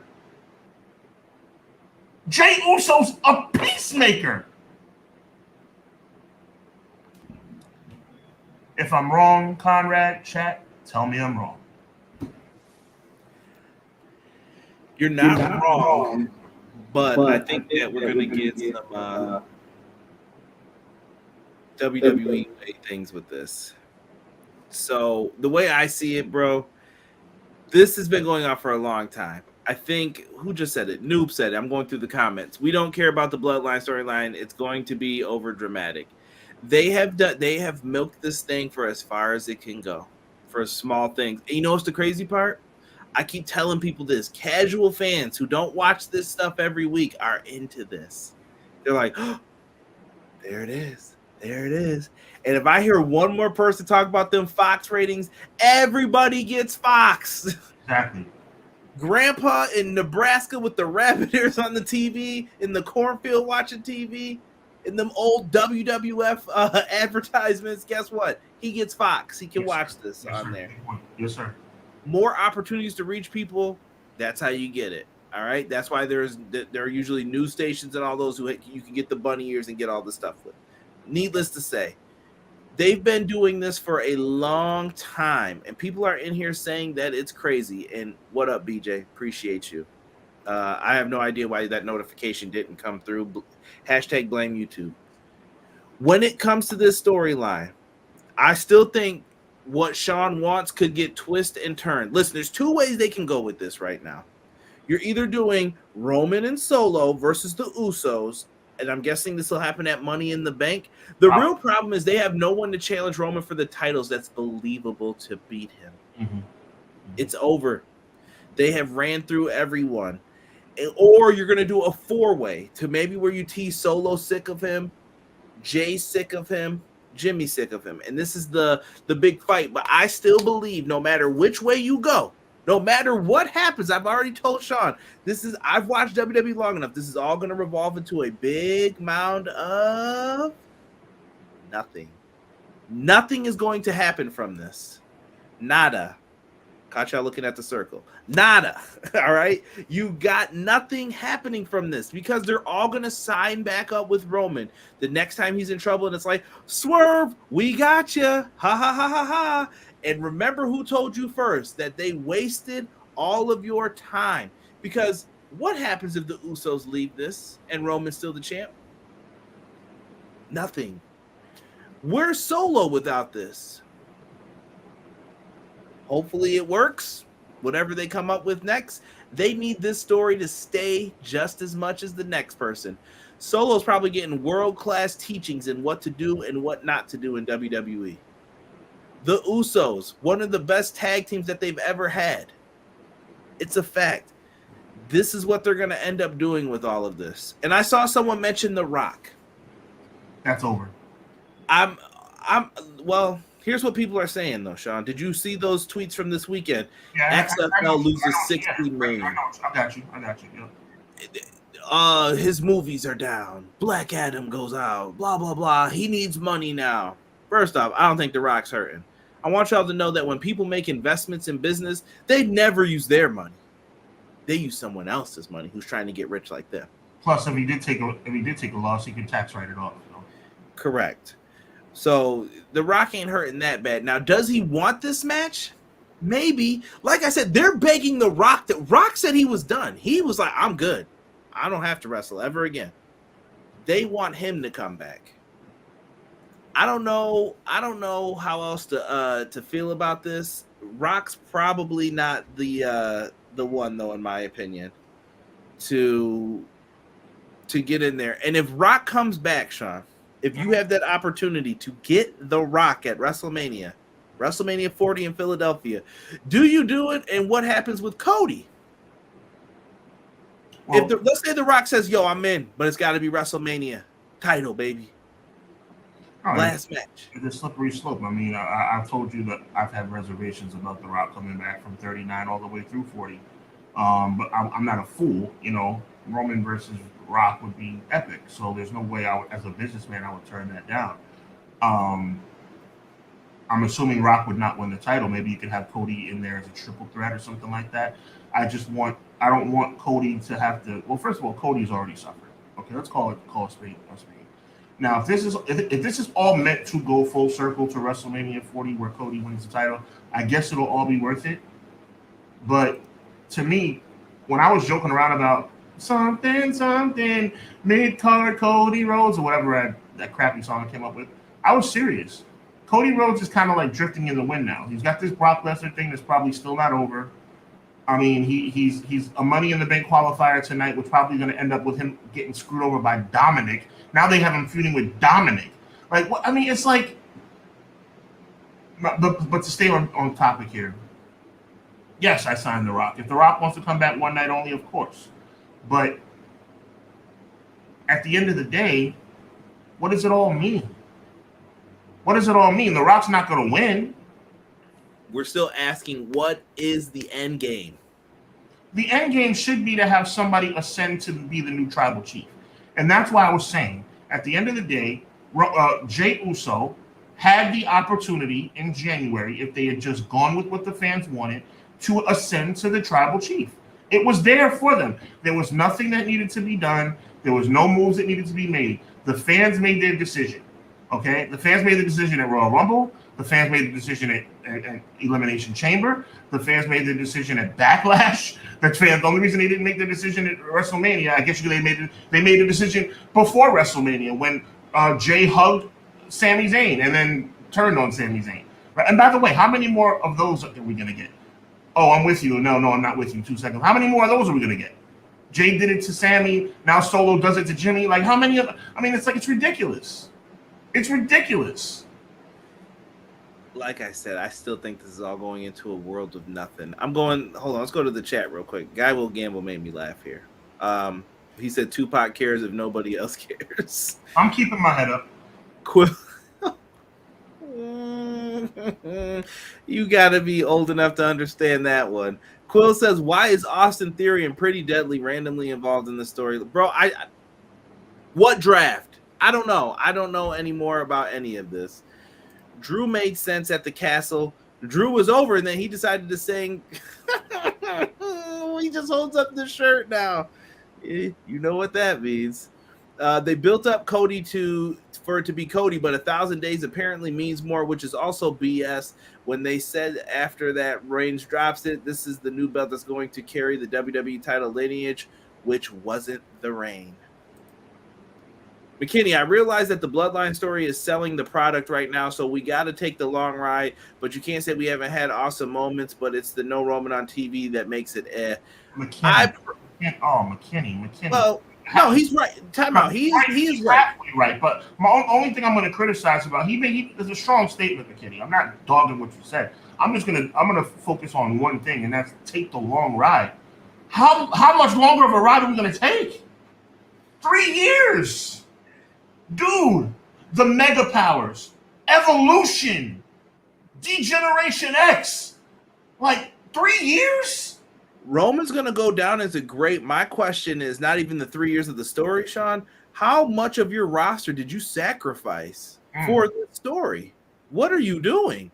Jey Uso's a peacemaker. If I'm wrong, Conrad, chat, tell me I'm wrong. You're not wrong, but I think that we're going to get some WWE things with this. So the way I see it, bro, this has been going on for a long time. I think, who just said it? Noob said it. I'm going through the comments. We don't care about the Bloodline storyline. It's going to be over dramatic. They have milked this thing for as far as it can go, for small things. And you know what's the crazy part? I keep telling people this. Casual fans who don't watch this stuff every week are into this. They're like, oh, there it is. There it is. And if I hear one more person talk about them Fox ratings, everybody gets Fox. Exactly. Grandpa in Nebraska with the rabbit ears on the TV, in the cornfield watching TV, in them old WWF advertisements, guess what? He gets Fox. He can watch this on there. Yes, sir. More opportunities to reach people. That's how you get it. All right. That's why there are usually news stations and all those who you can get the bunny ears and get all the stuff with. Needless to say, they've been doing this for a long time, and people are in here saying that it's crazy. And what up, BJ? Appreciate you. I have no idea why that notification didn't come through. Hashtag blame YouTube. When it comes to this storyline, I still think what Sean wants could get twisted and turned. Listen, there's two ways they can go with this right now. You're either doing Roman and Solo versus the Usos, and I'm guessing this will happen at Money in the Bank. The real problem is they have no one to challenge Roman for the titles that's believable to beat him. Mm-hmm. It's over. They have ran through everyone. Or you're going to do a four-way to maybe where you tease Solo sick of him, Jay sick of him, Jimmy sick of him. And this is the big fight. But I still believe no matter which way you go, no matter what happens, I've already told Sean, I've watched WWE long enough. This is all going to revolve into a big mound of nothing. Nothing is going to happen from this. Nada. Caught y'all looking at the circle. Nada. All right? You got nothing happening from this because they're all going to sign back up with Roman the next time he's in trouble. And it's like, Swerve, we got you. Ha, ha, ha, ha, ha. And remember who told you first that they wasted all of your time. Because what happens if the Usos leave this and Roman's still the champ? Nothing. We're Solo without this. Hopefully it works. Whatever they come up with next, they need this story to stay just as much as the next person. Solo's probably getting world-class teachings in what to do and what not to do in WWE. The Usos, one of the best tag teams that they've ever had. It's a fact. This is what they're going to end up doing with all of this. And I saw someone mention The Rock. That's over. Well, here's what people are saying, though, Sean. Did you see those tweets from this weekend? Yeah, XFL loses $60 million. I got you. Yeah. His movies are down. Black Adam goes out. Blah, blah, blah. He needs money now. First off, I don't think The Rock's hurting. I want y'all to know that when people make investments in business, they never use their money. They use someone else's money who's trying to get rich like them. Plus, if he did take a loss, he could tax write it off. You know? Correct. So The Rock ain't hurting that bad. Now, does he want this match? Maybe. Like I said, they're begging The Rock. The Rock said he was done. He was like, I'm good. I don't have to wrestle ever again. They want him to come back. I don't know how else to feel about this. Rock's probably not the one, though, in my opinion, to get in there. And if Rock comes back, Sean, if you have that opportunity to get The Rock at WrestleMania 40 in Philadelphia, do you do it? And what happens with Cody? Well, let's say The Rock says, yo, I'm in, but it's got to be WrestleMania title, baby. Last match. It's a slippery slope. I mean, I've told you that I've had reservations about The Rock coming back from 39 all the way through 40. But I'm not a fool. You know, Roman versus Rock would be epic. So there's no way as a businessman, I would turn that down. I'm assuming Rock would not win the title. Maybe you could have Cody in there as a triple threat or something like that. I don't want Cody to have to. Well, first of all, Cody's already suffered. Okay, let's call a spade a spade. Now, if this is all meant to go full circle to WrestleMania 40 where Cody wins the title, I guess it'll all be worth it. But to me, when I was joking around about something mid-card Cody Rhodes or whatever that crappy song I came up with, I was serious. Cody Rhodes is kind of like drifting in the wind now. He's got this Brock Lesnar thing that's probably still not over. I mean, he's a Money in the Bank qualifier tonight, which probably going to end up with him getting screwed over by Dominic. Now they have him feuding with Dominic. Like, what? I mean, it's like, but to stay on topic here, yes, I signed The Rock. If The Rock wants to come back one night only, of course. But at the end of the day, what does it all mean? What does it all mean? The Rock's not going to win. We're still asking, what is the end game? The end game should be to have somebody ascend to be the new tribal chief. And that's why I was saying, at the end of the day, Jey Uso had the opportunity in January, if they had just gone with what the fans wanted, to ascend to the tribal chief. It was there for them. There was nothing that needed to be done. There was no moves that needed to be made. The fans made their decision. Okay? The fans made the decision at Royal Rumble. The fans made the decision at Elimination Chamber. The fans made the decision at Backlash. The only reason they didn't make the decision at WrestleMania, I guess they made the decision before WrestleMania when Jay hugged Sami Zayn and then turned on Sami Zayn. Right? And by the way, how many more of those are we gonna get? Oh, I'm with you. No, I'm not with you. 2 seconds. How many more of those are we gonna get? Jay did it to Sammy. Now Solo does it to Jimmy. Like, how many of? I mean, it's ridiculous. It's ridiculous. Like I said, I still think this is all going into a world of nothing. Hold on, let's go to the chat real quick. Guy Will Gamble made me laugh here. He said Tupac cares if nobody else cares. I'm keeping my head up. Quill. You gotta be old enough to understand that one. Quill says, why is Austin Theory and Pretty Deadly randomly involved in the story? Bro, what draft? I don't know. I don't know any more about any of this. Drew made sense at the castle. Drew was over, and then he decided to sing. He just holds up the shirt now. You know what that means. They built up Cody for it to be Cody, but 1,000 days apparently means more, which is also BS. When they said after that Reigns drops it, this is the new belt that's going to carry the WWE title lineage, which wasn't the reign. McKinney, I realize that the Bloodline story is selling the product right now, so we got to take the long ride, but you can't say we haven't had awesome moments, but it's the no Roman on TV that makes it McKinney. Well, no, he's right. Time out. He is right. Right, but my only thing I'm going to criticize about there's a strong statement, McKinney. I'm not dogging what you said. I'm gonna focus on one thing, and that's take the long ride. How much longer of a ride are we going to take? 3 years. Dude, the Mega Powers, Evolution, Degeneration X, like 3 years? Roman's going to go down as a great. My question is not even the 3 years of the story, Sean. How much of your roster did you sacrifice for the story? What are you doing?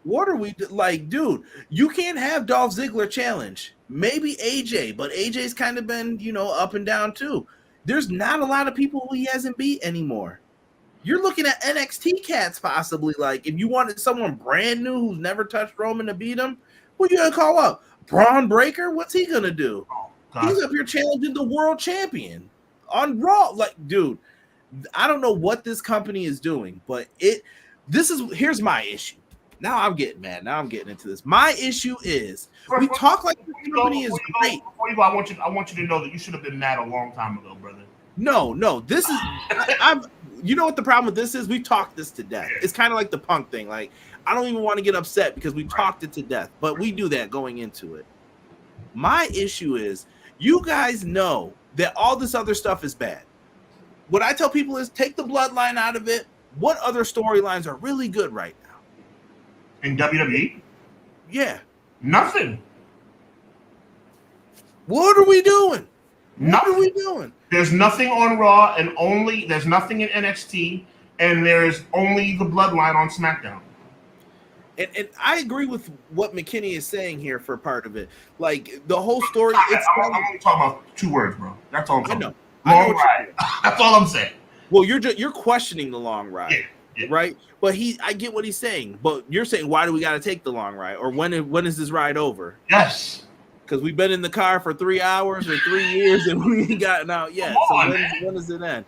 What are we like, dude? You can't have Dolph Ziggler challenge. Maybe AJ, but AJ's kind of been, up and down too. There's not a lot of people who he hasn't beat anymore. You're looking at NXT cats possibly. Like, if you wanted someone brand new who's never touched Roman to beat him, who you gonna call up? Braun Breaker? What's he gonna do? He's up here challenging the world champion on Raw. Like, dude, I don't know what this company is doing, but here's my issue. Now I'm getting mad. Now I'm getting into this. My issue is we talk like the company is great. Before you go, I want you to know that you should have been mad a long time ago, brother. No. This is you know what the problem with this is? We've talked this to death. It's kind of like the Punk thing. Like, I don't even want to get upset because we talked it to death, but we do that going into it. My issue is you guys know that all this other stuff is bad. What I tell people is take the bloodline out of it. What other storylines are really good right now? In WWE? Yeah. Nothing. What are we doing? Nothing. What are we doing? There's nothing on Raw, and there's nothing in NXT, and there's only the Bloodline on SmackDown. And I agree with what McKinney is saying here for part of it. Like, the whole story. I'm only talking about 2 words, bro. That's all I'm talking about. I know. Long ride. That's all I'm saying. Well, you're questioning the long ride. Yeah. Right? But I get what he's saying. But you're saying, why do we got to take the long ride? Or when is this ride over? Yes. Because we've been in the car for 3 hours or 3 years and we ain't gotten out yet. So when does it end?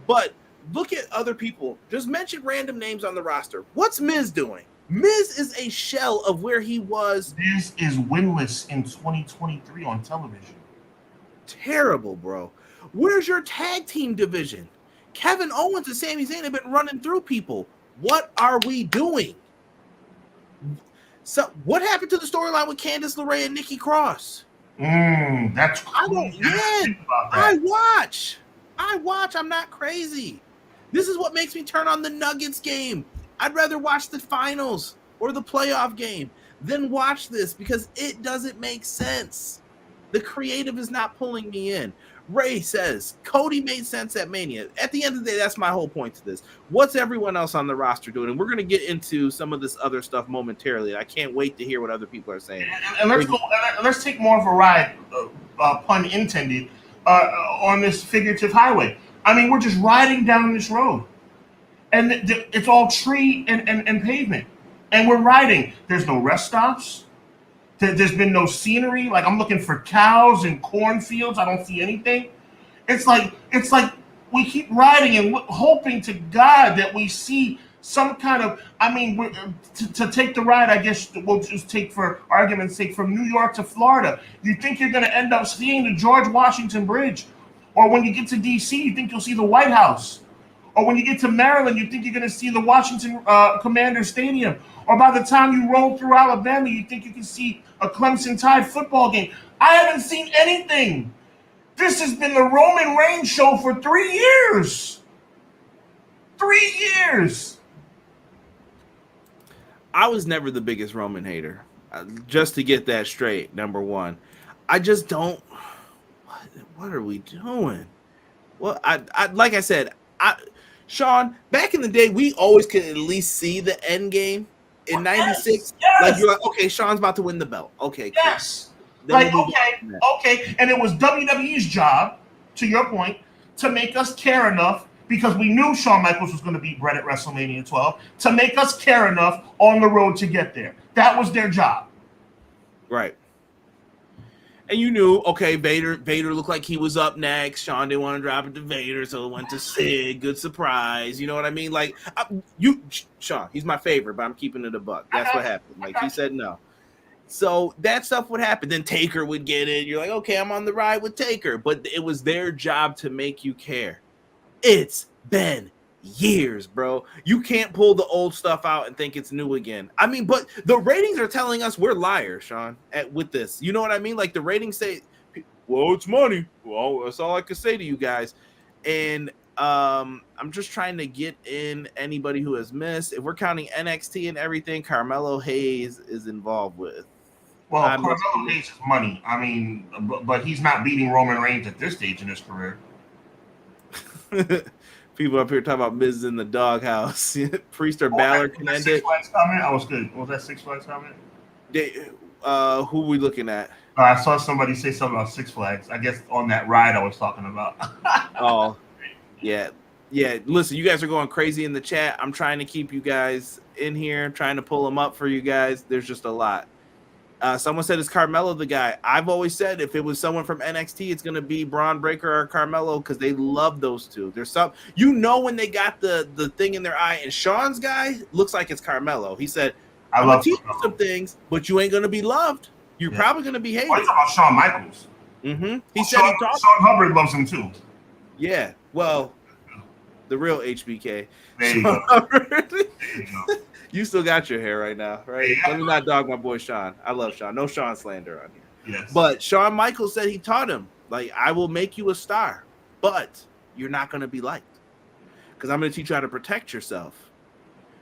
But look at other people. Just mention random names on the roster. What's Miz doing? Miz is a shell of where he was. Miz is winless in 2023 on television. Terrible, bro. Where's your tag team division? Kevin Owens and Sami Zayn have been running through people. What are we doing? So, what happened to the storyline with Candice LeRae and Nikki Cross? That's cool. I watch. I'm not crazy. This is what makes me turn on the Nuggets game. I'd rather watch the finals or the playoff game than watch this because it doesn't make sense. The creative is not pulling me in. Ray says, Cody made sense at Mania. At the end of the day, that's my whole point to this. What's everyone else on the roster doing? And we're going to get into some of this other stuff momentarily. I can't wait to hear what other people are saying. And let's take more of a ride, pun intended, on this figurative highway. I mean, we're just riding down this road. And it's all tree and pavement. And we're riding. There's no rest stops. There's been no scenery. Like, I'm looking for cows and cornfields. I don't see anything. It's like we keep riding and hoping to God that we see some kind of, I mean, to take the ride, I guess we'll just take for argument's sake from New York to Florida. You think you're going to end up seeing the George Washington Bridge, or when you get to D.C., you think you'll see the White House, or when you get to Maryland, you think you're going to see the Washington Commander Stadium, or by the time you roll through Alabama, you think you can see a Clemson Tide football game. I haven't seen anything. This has been the Roman Reigns show for 3 years. 3 years. I was never the biggest Roman hater. Just to get that straight, number one. I just don't. What are we doing? Well, I like I said, Sean, back in the day, we always could at least see the end game in '96. Yes. Like, you're like, okay, Sean's about to win the belt. Okay, cool. Yes. Like, okay. And it was WWE's job, to your point, to make us care enough, because we knew Shawn Michaels was going to beat Bret at WrestleMania 12, to make us care enough on the road to get there. That was their job. Right. And you knew, okay, Vader looked like he was up next. Shawn didn't want to drop it to Vader, so it went to Sid. Good surprise. You know what I mean? Like, Shawn, he's my favorite, but I'm keeping it a buck. That's what happened. Like, he said no. So that stuff would happen. Then Taker would get it. You're like, okay, I'm on the ride with Taker. But it was their job to make you care. It's been years, bro. You can't pull the old stuff out and think it's new again. I mean, but the ratings are telling us we're liars, Sean, with this. You know what I mean? Like, the ratings say, well, it's money. Well, that's all I can say to you guys. And I'm just trying to get in anybody who has missed. If we're counting NXT and everything, Carmelo Hayes is involved with. Well, Carmelo Hayes is money. I mean, but he's not beating Roman Reigns at this stage in his career. People up here talking about Miz in the doghouse. Priest or Balor can end it. Six Flags comment? I was good. Was that Six Flags comment? Who are we looking at? I saw somebody say something about Six Flags. I guess on that ride I was talking about. Oh, yeah. Listen, you guys are going crazy in the chat. I'm trying to keep you guys in here, trying to pull them up for you guys. There's just a lot. Someone said, is Carmelo the guy? I've always said if it was someone from NXT, it's going to be Braun Breaker or Carmelo, because they love those two. There's some, when they got the thing in their eye, and Sean's guy looks like it's Carmelo. He said, I'm going to teach you some things, but you ain't going to be loved. You're probably going to be hated. What are you talking about Shawn Michaels? Mm-hmm. He said Shawn Hubbard loves him too. Yeah, well, the real HBK. There you go. There you go. You still got your hair right now, right? Yeah. Let me not dog my boy Sean. I love Sean. No Sean slander on here. Yes. But Shawn Michaels said he taught him, like, I will make you a star, but you're not going to be liked, because I'm going to teach you how to protect yourself.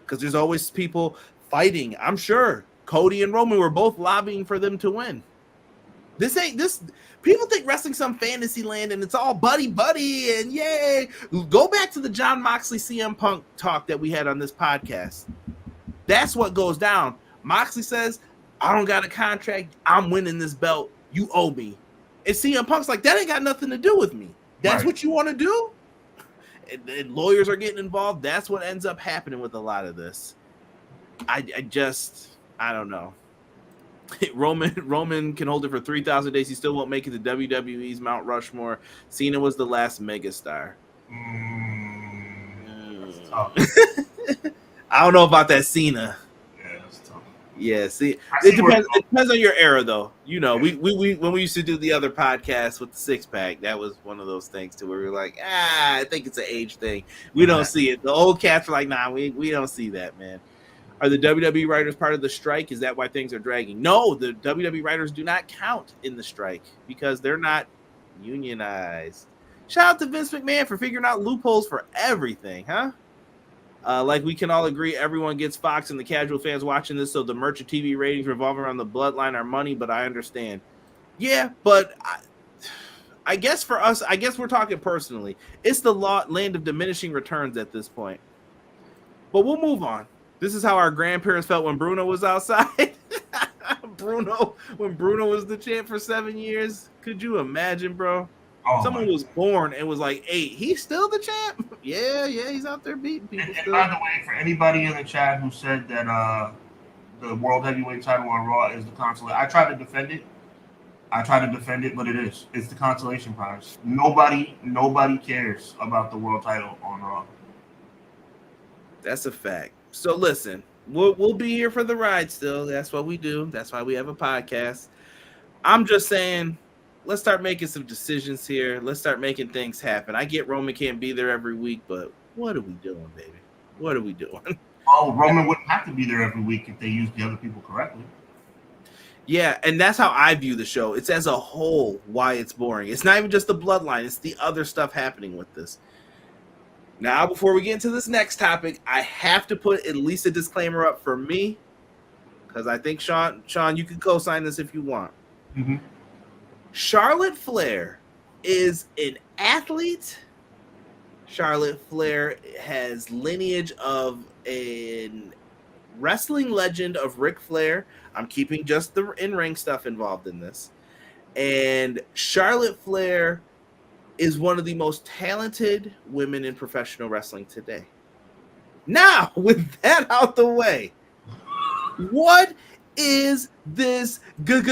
Because there's always people fighting. I'm sure Cody and Roman were both lobbying for them to win. This. People think wrestling some fantasy land and it's all buddy and yay. Go back to the Jon Moxley CM Punk talk that we had on this podcast. That's what goes down. Moxley says, I don't got a contract. I'm winning this belt. You owe me. And CM Punk's like, that ain't got nothing to do with me. That's what you want to do? And lawyers are getting involved. That's what ends up happening with a lot of this. I don't know. Roman can hold it for 3,000 days. He still won't make it to WWE's Mount Rushmore. Cena was the last megastar. That's tough. I don't know about that Cena. Yeah, that's tough. Yeah, see, it depends on your era, though. You know, we when we used to do the other podcast with the six pack, that was one of those things too, where we were like, I think it's an age thing. We don't see it. The old cats are like, nah, we don't see that, man. Are the WWE writers part of the strike? Is that why things are dragging? No, the WWE writers do not count in the strike because they're not unionized. Shout out to Vince McMahon for figuring out loopholes for everything, huh? Like we can all agree, everyone gets Fox and the casual fans watching this, so the merchant TV ratings revolving around the bloodline are money, but I understand. Yeah, but I guess for us, I guess we're talking personally. It's the land of diminishing returns at this point. But we'll move on. This is how our grandparents felt when Bruno was outside. When Bruno was the champ for 7 years. Could you imagine, bro? Oh, someone was born and was like 8. He's still the champ? Yeah, he's out there beating people. And by the way, for anybody in the chat who said that the World Heavyweight title on Raw is the consolation, I tried to defend it. But it is. It's the consolation prize. Nobody cares about the world title on Raw. That's a fact. So listen, we'll be here for the ride still. That's what we do. That's why we have a podcast. I'm just saying, let's start making some decisions here. Let's start making things happen. I get Roman can't be there every week, but what are we doing, baby? What are we doing? Oh, Roman wouldn't have to be there every week if they used the other people correctly. Yeah, and that's how I view the show. It's as a whole why it's boring. It's not even just the bloodline, it's the other stuff happening with this. Now, before we get into this next topic, I have to put at least a disclaimer up for me, because I think Sean, you can co-sign this if you want. Mm-hmm. Charlotte Flair is an athlete. Charlotte Flair has lineage of a wrestling legend of Ric Flair. I'm keeping just the in-ring stuff involved in this. And Charlotte Flair is one of the most talented women in professional wrestling today. Now, with that out the way, what is this garbage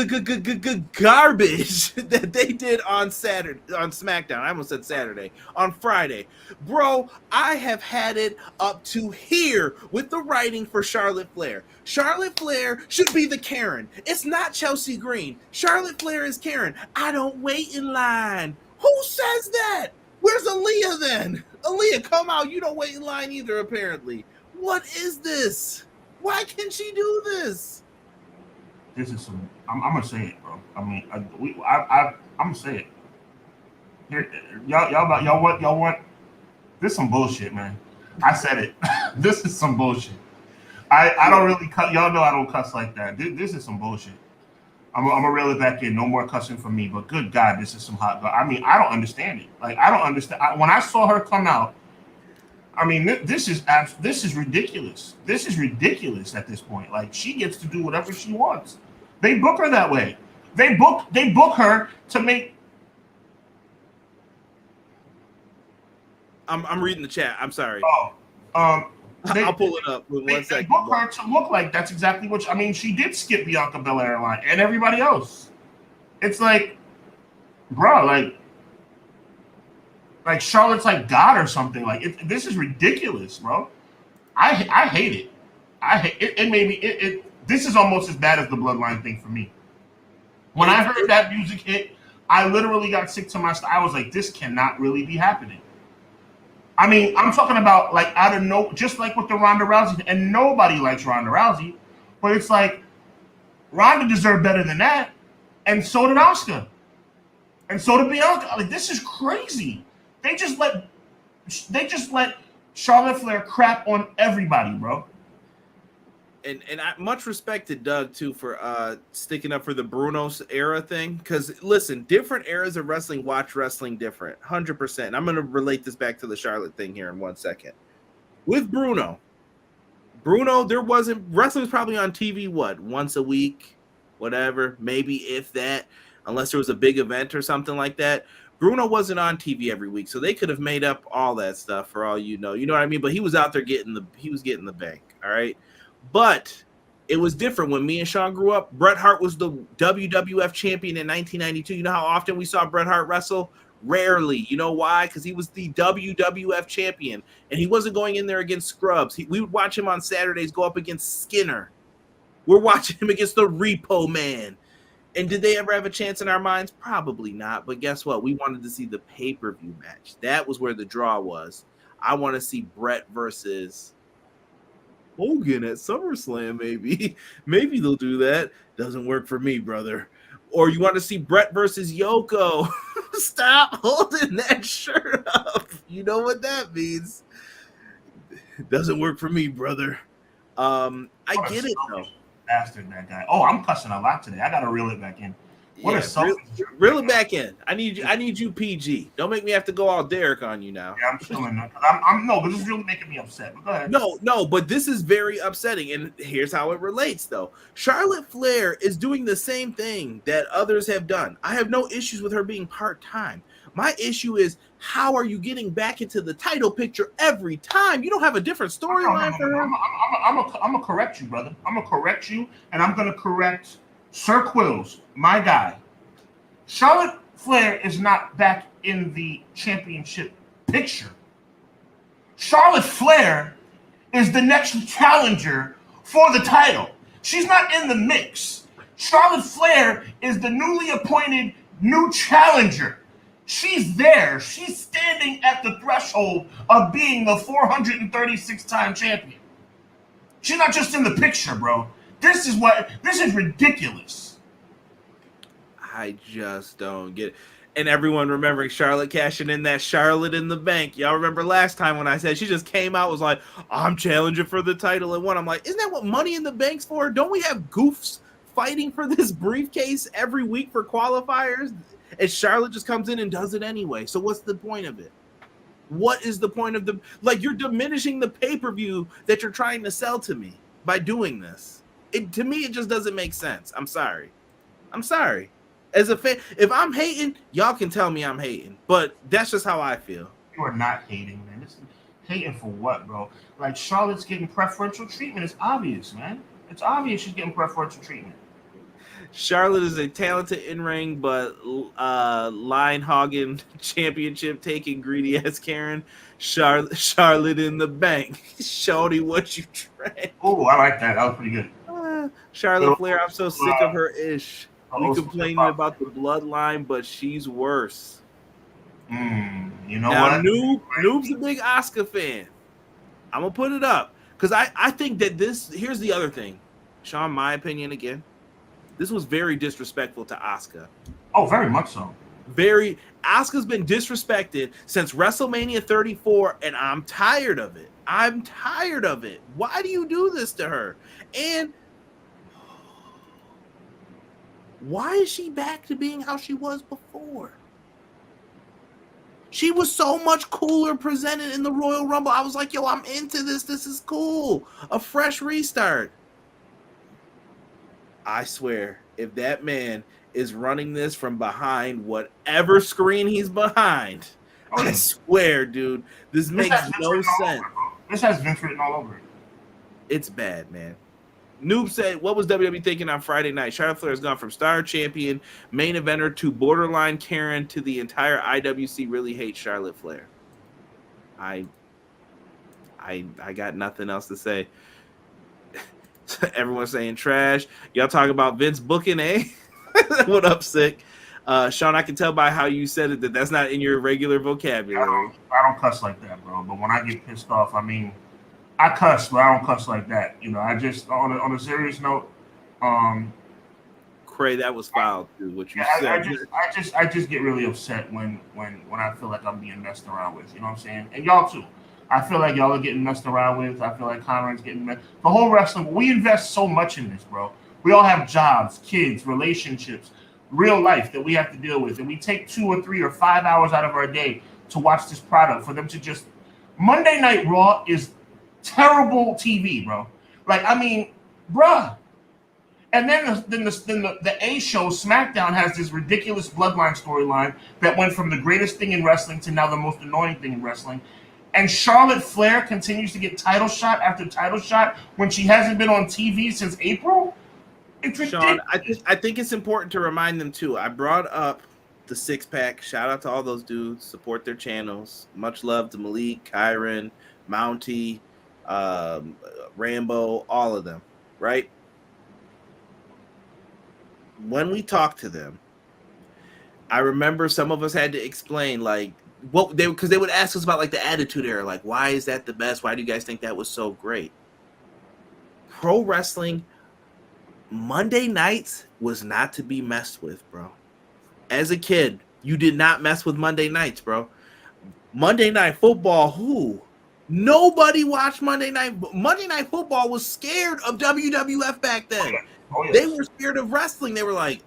that they did on Saturday, on SmackDown? I almost said Saturday, on Friday. Bro, I have had it up to here with the writing for Charlotte Flair. Charlotte Flair should be the Karen. It's not Chelsea Green. Charlotte Flair is Karen. I don't wait in line. Who says that? Where's Aaliyah then? Aaliyah, come out. You don't wait in line either, apparently. What is this? Why can she do this? This is some. I'm gonna say it, bro. I mean, I'm gonna say it. Here, y'all want? This is some bullshit, man. I said it. This is some bullshit. I don't really cut. Y'all know I don't cuss like that. This is some bullshit. I'm gonna reel it back in. No more cussing from me. But good God, this is some hot. I mean, I don't understand it. Like, I don't understand. When I saw her come out, I mean, this is ridiculous. This is ridiculous at this point. Like, she gets to do whatever she wants. They book her that way. They book her to make. I'm reading the chat. I'm sorry. I'll pull it up with 1 second. They book her to look like that's exactly what. I mean, she did skip Bianca Belair line and everybody else. It's like, bro, like Charlotte's like God or something. Like, this is ridiculous, bro. I hate it. I hate it. It made me. This is almost as bad as the Bloodline thing for me. When I heard that music hit, I literally got sick to my stomach. I was like, this cannot really be happening. I mean, I'm talking about like out of no, just like with the Ronda Rousey, and nobody likes Ronda Rousey, but it's like Ronda deserved better than that, and so did Asuka, and so did Bianca. Like, this is crazy. They just let Charlotte Flair crap on everybody, bro. And I much respect to Doug too for sticking up for the Bruno's era thing. Because listen, different eras of wrestling watch wrestling different, 100%. I'm gonna relate this back to the Charlotte thing here in 1 second. With Bruno, there wasn't wrestling was probably on TV once a week, whatever, maybe if that, unless there was a big event or something like that. Bruno wasn't on TV every week, so they could have made up all that stuff for all you know. You know what I mean? But he was out there getting the bank. All right. But it was different when me and Sean grew up. Bret Hart was the WWF champion in 1992. You know how often we saw Bret Hart wrestle? Rarely. You know why? Because he was the WWF champion, and he wasn't going in there against scrubs. We would watch him on Saturdays go up against Skinner. We're watching him against the Repo Man. And did they ever have a chance in our minds? Probably not. But guess what? We wanted to see the pay-per-view match. That was where the draw was. I want to see Bret versus Hogan at SummerSlam, maybe. Maybe they'll do that. Doesn't work for me, brother. Or you want to see Bret versus Yoko. Stop holding that shirt up. You know what that means. Doesn't work for me, brother. I get it, though. Bastard, that guy. Oh, I'm cussing a lot today. I got to reel it back in. Reel it back in. I need you PG. Don't make me have to go all Derek on you now. Yeah, I'm chilling. But this is really making me upset. But go ahead. No, but this is very upsetting, and here's how it relates, though. Charlotte Flair is doing the same thing that others have done. I have no issues with her being part-time. My issue is, how are you getting back into the title picture every time? You don't have a different storyline for her. I'm gonna correct you, brother. I'm gonna correct you, and I'm gonna correct Sir Quills, my guy. Charlotte Flair is not back in the championship picture. Charlotte Flair is the next challenger for the title. She's not in the mix. Charlotte Flair is the newly appointed new challenger. She's there. She's standing at the threshold of being the 436-time champion. She's not just in the picture, bro. This is ridiculous. I just don't get it. And everyone remembering Charlotte cashing in that Charlotte in the bank. Y'all remember last time when I said she just came out, was like, I'm challenging for the title and won. I'm like, isn't that what Money in the Bank's for? Don't we have goofs fighting for this briefcase every week for qualifiers? And Charlotte just comes in and does it anyway. So what's the point of it? What is the point of the, like, you're diminishing the pay-per-view that you're trying to sell to me by doing this. To me, it just doesn't make sense. I'm sorry. As a fan, if I'm hating, y'all can tell me I'm hating, but that's just how I feel. You are not hating, man. This is hating for what, bro? Like, Charlotte's getting preferential treatment. It's obvious, man. It's obvious she's getting preferential treatment. Charlotte is a talented in-ring, but line hogging championship taking greedy ass Karen. Charlotte in the bank. Shawty, what you drank? Oh, I like that. That was pretty good. Charlotte Flair, I'm so sick of her ish. We complaining about the bloodline, but she's worse. You know now, what? Noob's a big Asuka fan. I'm gonna put it up because I think that this. Here's the other thing, Sean. My opinion again. This was very disrespectful to Asuka. Oh, very much so. Asuka's been disrespected since WrestleMania 34, and I'm tired of it. Why do you do this to her? And why is she back to being how she was before? She was so much cooler presented in the Royal Rumble. I was like, yo, I'm into this. This is cool. A fresh restart. I swear, if that man is running this from behind whatever screen he's behind, I swear, dude, this makes no sense. This has Vince written all over it. It's bad, man. Noob said, what was WWE thinking on Friday night? Charlotte Flair has gone from star champion, main eventer to borderline Karen to the entire IWC really hates Charlotte Flair. I got nothing else to say. Everyone's saying trash. Y'all talk about Vince booking, eh? What up, sick? Sean, I can tell by how you said it that that's not in your regular vocabulary. I don't cuss like that, bro. But when I get pissed off, I mean, I cuss, but I don't cuss like that. You know, I just on a serious note. Cray, that was foul, dude. What you said. I just get really upset when I feel like I'm being messed around with. You know what I'm saying? And y'all too. I feel like y'all are getting messed around with. I feel like Conrad's getting messed. The whole wrestling, we invest so much in this, bro. We all have jobs, kids, relationships, real life that we have to deal with. And we take 2 or 3 or 5 hours out of our day to watch this product for them to just. Monday Night Raw is terrible TV, bro. Like, I mean, bruh. And then the A show, SmackDown, has this ridiculous Bloodline storyline that went from the greatest thing in wrestling to now the most annoying thing in wrestling. And Charlotte Flair continues to get title shot after title shot when she hasn't been on TV since April. It's ridiculous. Sean, I think it's important to remind them too. I brought up the 6-pack. Shout out to all those dudes. Support their channels. Much love to Malik, Kyron, Mountie, Rambo, all of them. Right? When we talked to them, I remember some of us had to explain like what they, because they would ask us about like the Attitude Era, like why is that the best? Why do you guys think that was so great? Pro wrestling Monday nights was not to be messed with, bro. As a kid, you did not mess with Monday nights, bro. Monday Night Football, who? Nobody watched Monday Night. Monday Night Football was scared of WWF back then. Oh, yes. They were scared of wrestling. They were like,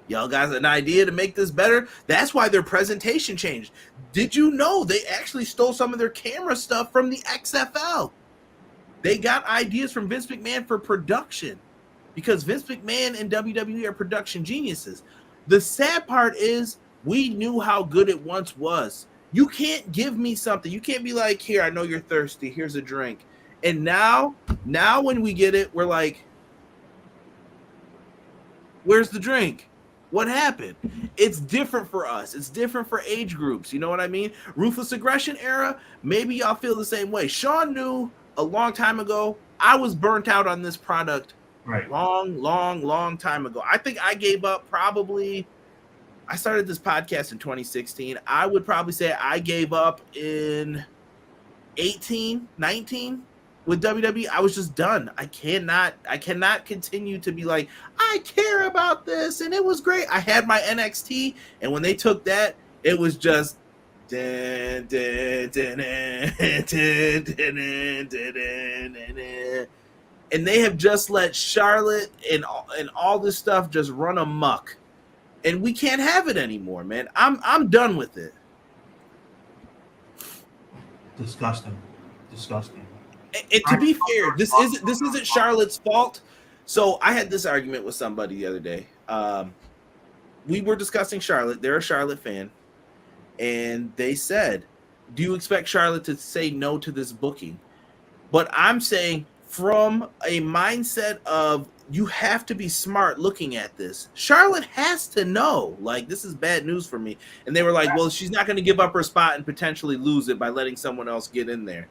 y'all guys an idea to make this better? That's why their presentation changed. Did you know they actually stole some of their camera stuff from the XFL? They got ideas from Vince McMahon for production because Vince McMahon and WWE are production geniuses. The sad part is we knew how good it once was. You can't give me something. You can't be like, here, I know you're thirsty. Here's a drink. And now when we get it, we're like, where's the drink? What happened? It's different for us. It's different for age groups. You know what I mean? Ruthless Aggression era, maybe y'all feel the same way. Sean knew a long time ago I was burnt out on this product. Right. Long time ago. I think I gave up probably. I started this podcast in 2016. I would probably say I gave up in 18, 19 with WWE. I was just done. I cannot continue to be like, I care about this and it was great. I had my NXT, and when they took that, it was just and they have just let Charlotte and all this stuff just run amok. And we can't have it anymore, man. I'm done with it. Disgusting. And to be fair, this isn't Charlotte's fault. So I had this argument with somebody the other day. We were discussing Charlotte. They're a Charlotte fan, and they said, "Do you expect Charlotte to say no to this booking?" But I'm saying, from a mindset of you have to be smart looking at this. Charlotte has to know, like, this is bad news for me. And they were like, well, she's not going to give up her spot and potentially lose it by letting someone else get in there.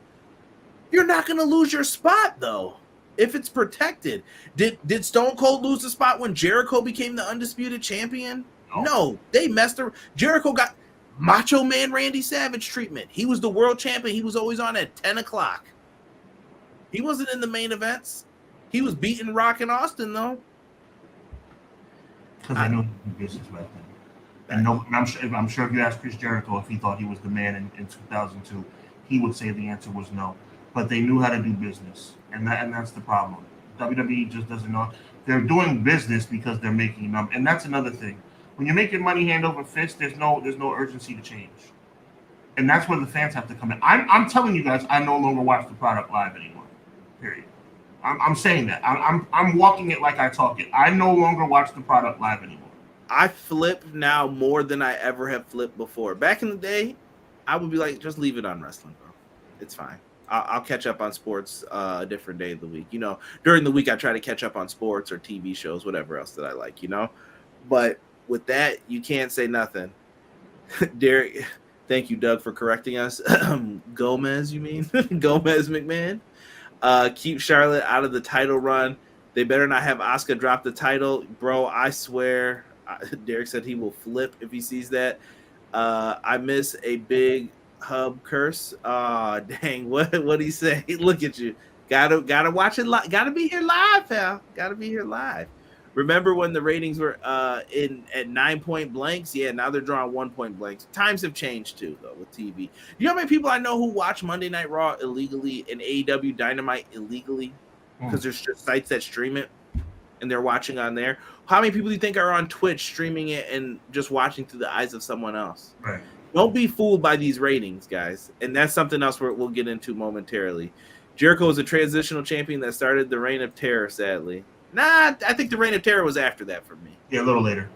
You're not going to lose your spot, though, if it's protected. Did Stone Cold lose the spot when Jericho became the undisputed champion? No, they messed her. Jericho got Macho Man Randy Savage treatment. He was the world champion. He was always on at 10 o'clock. He wasn't in the main events. He was beating Rock and Austin, though. Because I know the business back then. And no, I'm sure if you asked Chris Jericho if he thought he was the man in 2002, he would say the answer was no. But they knew how to do business, and that's the problem. WWE just doesn't know. They're doing business because they're making them, and that's another thing. When you're making money hand over fist, there's no urgency to change, and that's where the fans have to come in. I'm telling you guys, I no longer watch the product live anymore. Period. I'm saying that. I'm walking it like I talk it. I no longer watch the product live anymore. I flip now more than I ever have flipped before. Back in the day, I would be like, just leave it on wrestling, bro. It's fine. I'll catch up on sports a different day of the week. You know, during the week, I try to catch up on sports or TV shows, whatever else that I like, you know. But with that, you can't say nothing. Derek, thank you, Doug, for correcting us. Gomez, you mean? Gomez McMahon. Keep Charlotte out of the title run. They better not have Asuka drop the title. Bro, I swear. Derek said he will flip if he sees that. I miss a big hub curse. Dang, what'd he say? Look at you. Gotta watch it live. Gotta be here live, pal. Gotta be here live. Remember when the ratings were at 9-point blanks? Yeah, now they're drawing 1-point blanks. Times have changed too, though, with TV. You know how many people I know who watch Monday Night Raw illegally and AEW Dynamite illegally? Because there's just sites that stream it and they're watching on there. How many people do you think are on Twitch streaming it and just watching through the eyes of someone else? Right. Don't be fooled by these ratings, guys. And that's something else we'll get into momentarily. Jericho is a transitional champion that started the reign of terror, sadly. Nah, I think the reign of terror was after that for me. Yeah, a little later.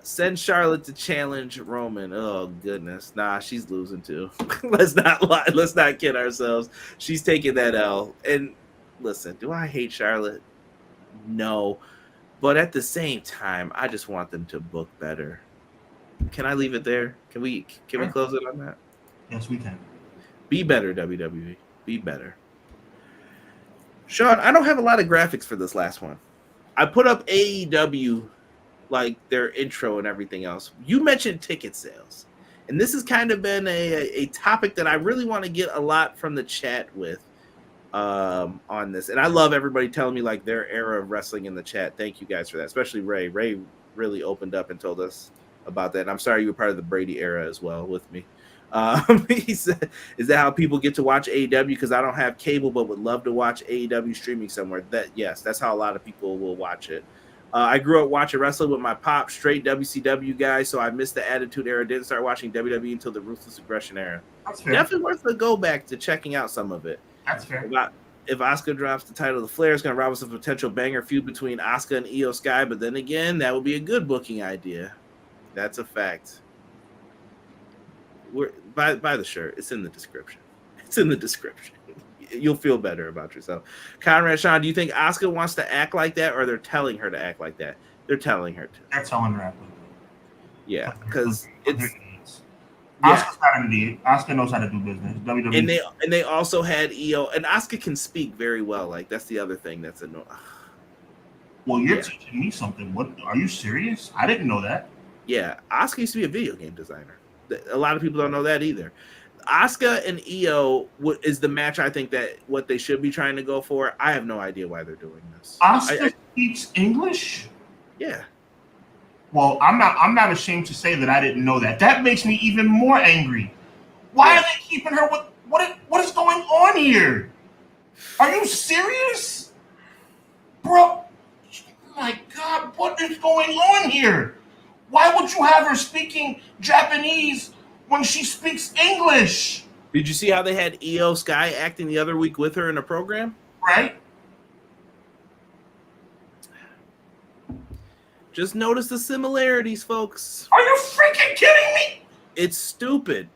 Send Charlotte to challenge Roman. Oh goodness, nah, she's losing too. Let's not lie. Let's not kid ourselves. She's taking that L. And listen, do I hate Charlotte? No, but at the same time, I just want them to book better. Can I leave it there? Can we close it on that? Yes, we can. Be better, WWE. Be better. Sean, I don't have a lot of graphics for this last one. I put up AEW, like their intro and everything else. You mentioned ticket sales. And this has kind of been a topic that I really want to get a lot from the chat with on this. And I love everybody telling me like their era of wrestling in the chat. Thank you guys for that, especially Ray. Ray really opened up and told us about that. And I'm sorry you were part of the Brady era as well with me. He said, is that how people get to watch AEW? Because I don't have cable, but would love to watch AEW streaming somewhere. Yes, that's how a lot of people will watch it. I grew up watching wrestling with my pop, straight WCW guy, so I missed the Attitude Era. Didn't start watching WWE until the Ruthless Aggression Era. That's fair. Definitely worth a go back to checking out some of it. That's fair. If Asuka drops the title to Flair, it's going to rob us of a potential banger feud between Asuka and Io Sky, but then again, that would be a good booking idea. That's a fact. Buy the shirt. It's in the description. It's in the description. You'll feel better about yourself. Conrad Sean, do you think Asuka wants to act like that, or they're telling her to act like that? They're telling her to. They're telling her that. Yeah, because it's Asuka's not an idiot. Asuka knows how to do business. WWE. And they also had EO, and Asuka can speak very well. Like that's the other thing that's annoying. Well, you're teaching me something. What are you serious? I didn't know that. Yeah, Asuka used to be a video game designer. A lot of people don't know that either. Asuka and EO is the match I think that what they should be trying to go for. I have no idea why they're doing this. Asuka speaks English? Yeah. Well, I'm not ashamed to say that I didn't know that. That makes me even more angry. Why are they keeping her with what is going on here? Are you serious? Bro, my God, what is going on here? Why would you have her speaking Japanese when she speaks English? Did you see how they had EO Sky acting the other week with her in a program? Right. Just notice the similarities, folks. Are you freaking kidding me? It's stupid.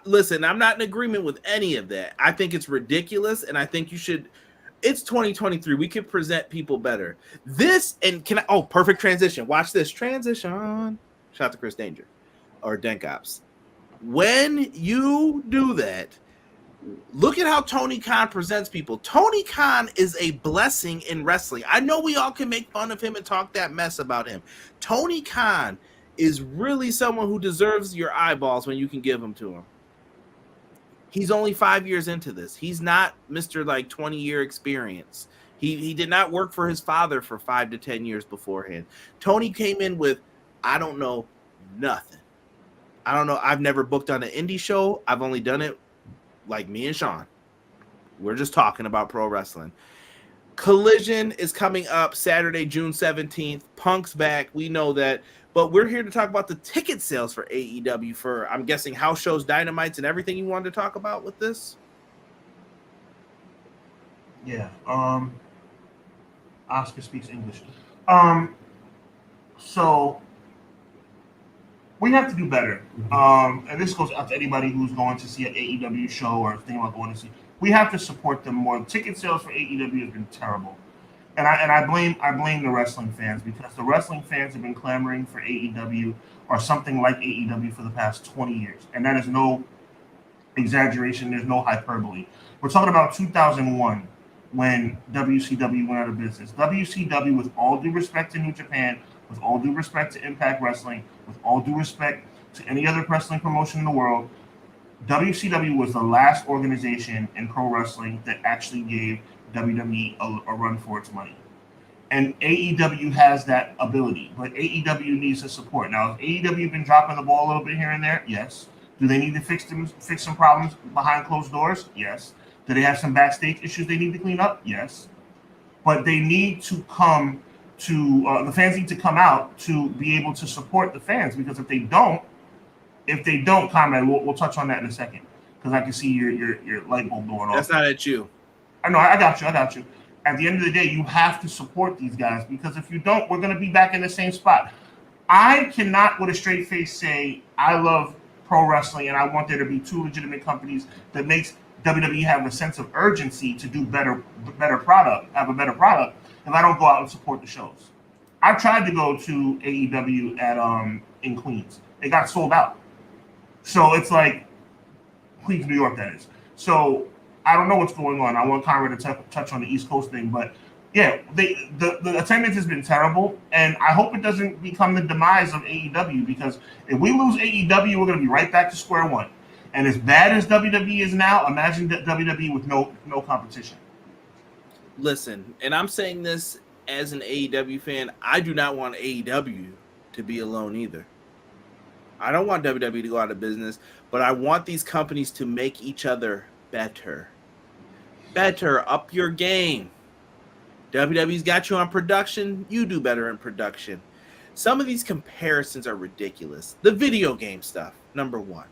Listen, I'm not in agreement with any of that. I think it's ridiculous, and I think you should. It's 2023. We can present people better. This and perfect transition. Watch this transition. Shout out to Chris Danger or Denkops. When you do that, look at how Tony Khan presents people. Tony Khan is a blessing in wrestling. I know we all can make fun of him and talk that mess about him. Tony Khan is really someone who deserves your eyeballs when you can give them to him. He's only 5 years into this. He's not Mr. 20-year experience. He did not work for his father for 5 to 10 years beforehand. Tony came in with, I don't know nothing. I don't know. I've never booked on an indie show. I've only done it like me and Sean. We're just talking about pro wrestling. Collision is coming up Saturday, June 17th. Punk's back. We know that. But we're here to talk about the ticket sales for AEW for, I'm guessing, house shows, dynamites, and everything you wanted to talk about with this? Yeah. Oscar speaks English. So we have to do better. And this goes out to anybody who's going to see an AEW show or thinking about going to see. We have to support them more. Ticket sales for AEW have been terrible. And I blame the wrestling fans because the wrestling fans have been clamoring for AEW or something like AEW for the past 20 years. And that is no exaggeration. There's no hyperbole. We're talking about 2001 when WCW went out of business. WCW, with all due respect to New Japan, with all due respect to Impact Wrestling, with all due respect to any other wrestling promotion in the world, WCW was the last organization in pro wrestling that actually gave WWE a run for its money. And AEW has that ability, but AEW needs the support. Now, has AEW been dropping the ball a little bit here and there? Yes. Do they need to fix some problems behind closed doors? Yes. Do they have some backstage issues they need to clean up? Yes. But they need to come to the fans need to come out to be able to support the fans, because if they don't, Conrad, we'll touch on that in a second, because I can see your light bulb going off. That's not at you. I know, I got you. At the end of the day, you have to support these guys, because if you don't, we're going to be back in the same spot. I cannot, with a straight face, say I love pro wrestling and I want there to be two legitimate companies that makes WWE have a sense of urgency to do have a better product, if I don't go out and support the shows. I tried to go to AEW in Queens. It got sold out. So it's like Queens, New York, that is. So I don't know what's going on. I want Conrad to touch on the East Coast thing, but yeah, the attendance has been terrible, and I hope it doesn't become the demise of AEW, because if we lose AEW, we're going to be right back to square one. And as bad as WWE is now, imagine WWE with no competition. Listen, and I'm saying this as an AEW fan, I do not want AEW to be alone either. I don't want WWE to go out of business, but I want these companies to make each other better. Up your game. WWE's got you on production. You do better in production. Some of these comparisons are ridiculous. The video game stuff, number one.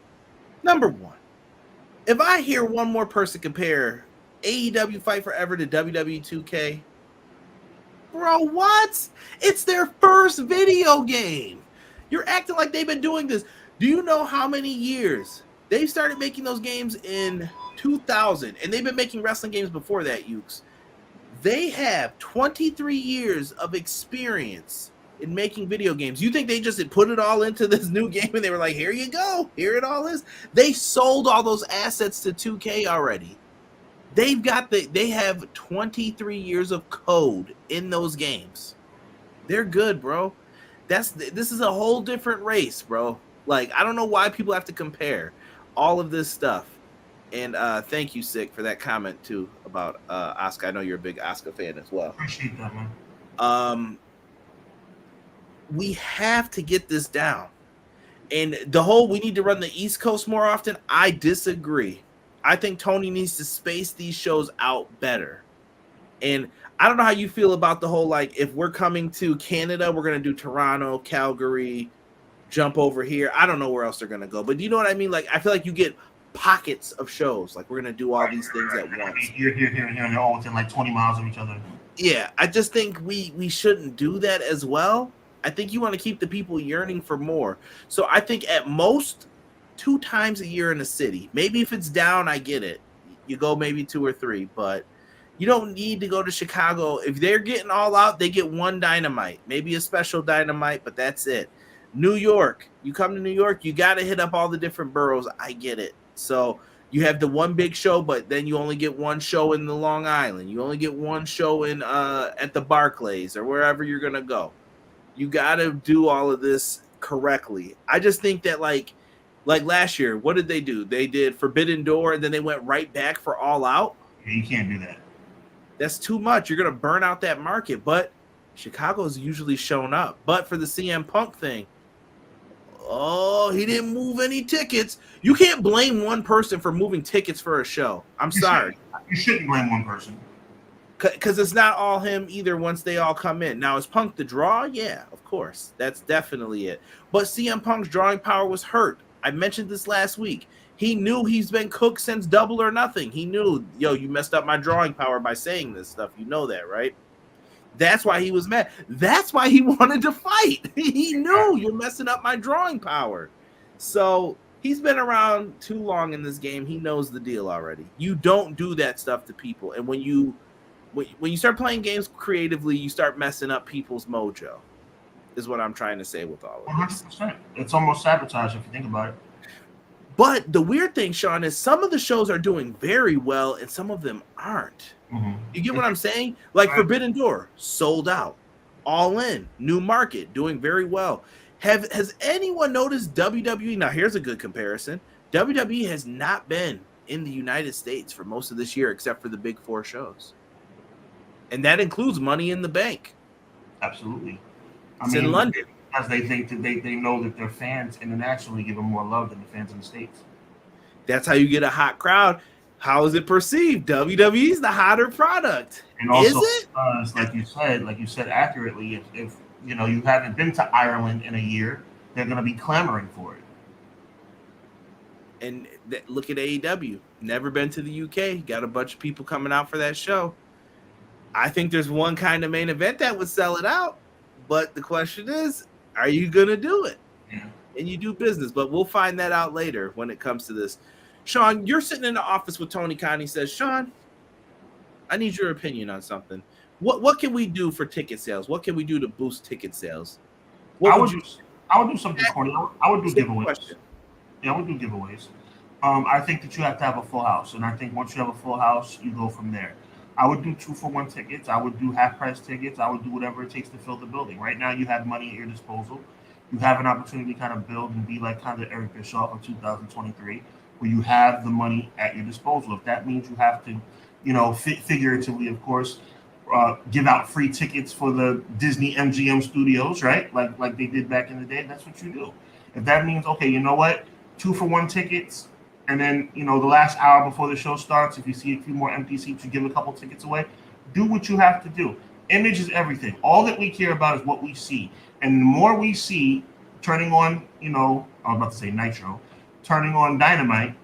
If I hear one more person compare AEW Fight Forever to WWE 2K, bro, what? It's their first video game. You're acting like they've been doing this. Do you know how many years? They started making those games in 2000, and they've been making wrestling games before that, Ukes. They have 23 years of experience in making video games. You think they just put it all into this new game and they were like, here you go, here it all is? They sold all those assets to 2K already. They have 23 years of code in those games. They're good, bro. This is a whole different race, bro. Like, I don't know why people have to compare all of this stuff. And thank you, Sick, for that comment too about Asuka. I know you're a big Asuka fan as well. Appreciate that, man. We have to get this down. And the whole we need to run the East Coast more often, I disagree. I think Tony needs to space these shows out better. And I don't know how you feel about the whole, like, if we're coming to Canada, we're going to do Toronto, Calgary, jump over here. I don't know where else they're going to go. But do you know what I mean? Like, I feel like you get pockets of shows. Like, we're going to do all these things at once. Here, and they're all within like 20 miles of each other. Yeah, I just think we shouldn't do that as well. I think you want to keep the people yearning for more. So I think at most 2 times a year in a city. Maybe if it's down, I get it. You go maybe 2 or 3, but you don't need to go to Chicago. If they're getting all out, they get one Dynamite, maybe a special Dynamite, but that's it. New York, you come to New York, you got to hit up all the different boroughs. I get it. So you have the one big show, but then you only get one show in the Long Island. You only get one show in at the Barclays or wherever you're going to go. You got to do all of this correctly. I just think that like last year, what did they do? They did Forbidden Door, and then they went right back for All Out. Yeah, you can't do that. That's too much. You're going to burn out that market. But Chicago's usually shown up. But for the CM Punk thing, he didn't move any tickets. You can't blame one person for moving tickets for a show. I'm sorry. You shouldn't blame one person. Because it's not all him either once they all come in. Now, is Punk the draw? Yeah, of course. That's definitely it. But CM Punk's drawing power was hurt. I mentioned this last week. He knew he's been cooked since Double or Nothing. He knew, you messed up my drawing power by saying this stuff. You know that, right? That's why he was mad. That's why he wanted to fight. He knew you're messing up my drawing power. So he's been around too long in this game. He knows the deal already. You don't do that stuff to people. And when you start playing games creatively, you start messing up people's mojo, is what I'm trying to say with all of this. 100%. It's almost sabotage if you think about it. But the weird thing, Sean, is some of the shows are doing very well and some of them aren't. Mm-hmm. You get what I'm saying? Like Forbidden Door, sold out. All In, new market, doing very well. Has anyone noticed WWE? Now, here's a good comparison. WWE has not been in the United States for most of this year except for the big 4 shows. And that includes Money in the Bank. Absolutely. It's in London. Because they think that they know that their fans internationally give them more love than the fans in the States. That's how you get a hot crowd. How is it perceived? WWE's the hotter product. And also, is it? Like you said accurately, if you haven't been to Ireland in a year, they're going to be clamoring for it. And look at AEW. Never been to the UK. Got a bunch of people coming out for that show. I think there's one kind of main event that would sell it out. But the question is, are you going to do it? Yeah. And you do business. But we'll find that out later when it comes to this. Sean, you're sitting in the office with Tony Khan. He says, Sean, I need your opinion on something. What can we do for ticket sales? What can we do to boost ticket sales? I would do something corny. I would do giveaways. Question. Yeah, I would do giveaways. I think that you have to have a full house. And I think once you have a full house, you go from there. I would do 2-for-1 tickets. I would do half-price tickets. I would do whatever it takes to fill the building. Right now, you have money at your disposal. You have an opportunity to kind of build and be like kind of Eric Bischoff of 2023, where you have the money at your disposal. If that means you have to, figuratively, of course, give out free tickets for the Disney MGM studios, right? Like they did back in the day, that's what you do. If that means, okay, you know what, 2-for-1 tickets, and then, the last hour before the show starts, if you see a few more empty seats, you give a couple tickets away. Do what you have to do. Image is everything. All that we care about is what we see. And the more we see turning on, I was about to say Nitro, turning on Dynamite,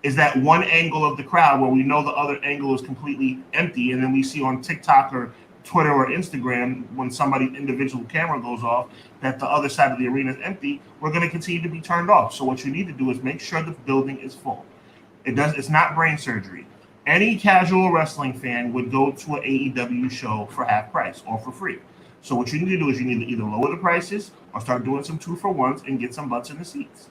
is that one angle of the crowd where we know the other angle is completely empty. And then we see on TikTok or Twitter or Instagram, when somebody's individual camera goes off, that the other side of the arena is empty. We're going to continue to be turned off. So what you need to do is make sure the building is full. It's not brain surgery. Any casual wrestling fan would go to an AEW show for half price or for free. So what you need to do is you need to either lower the prices or start doing some 2-for-1s and get some butts in the seats.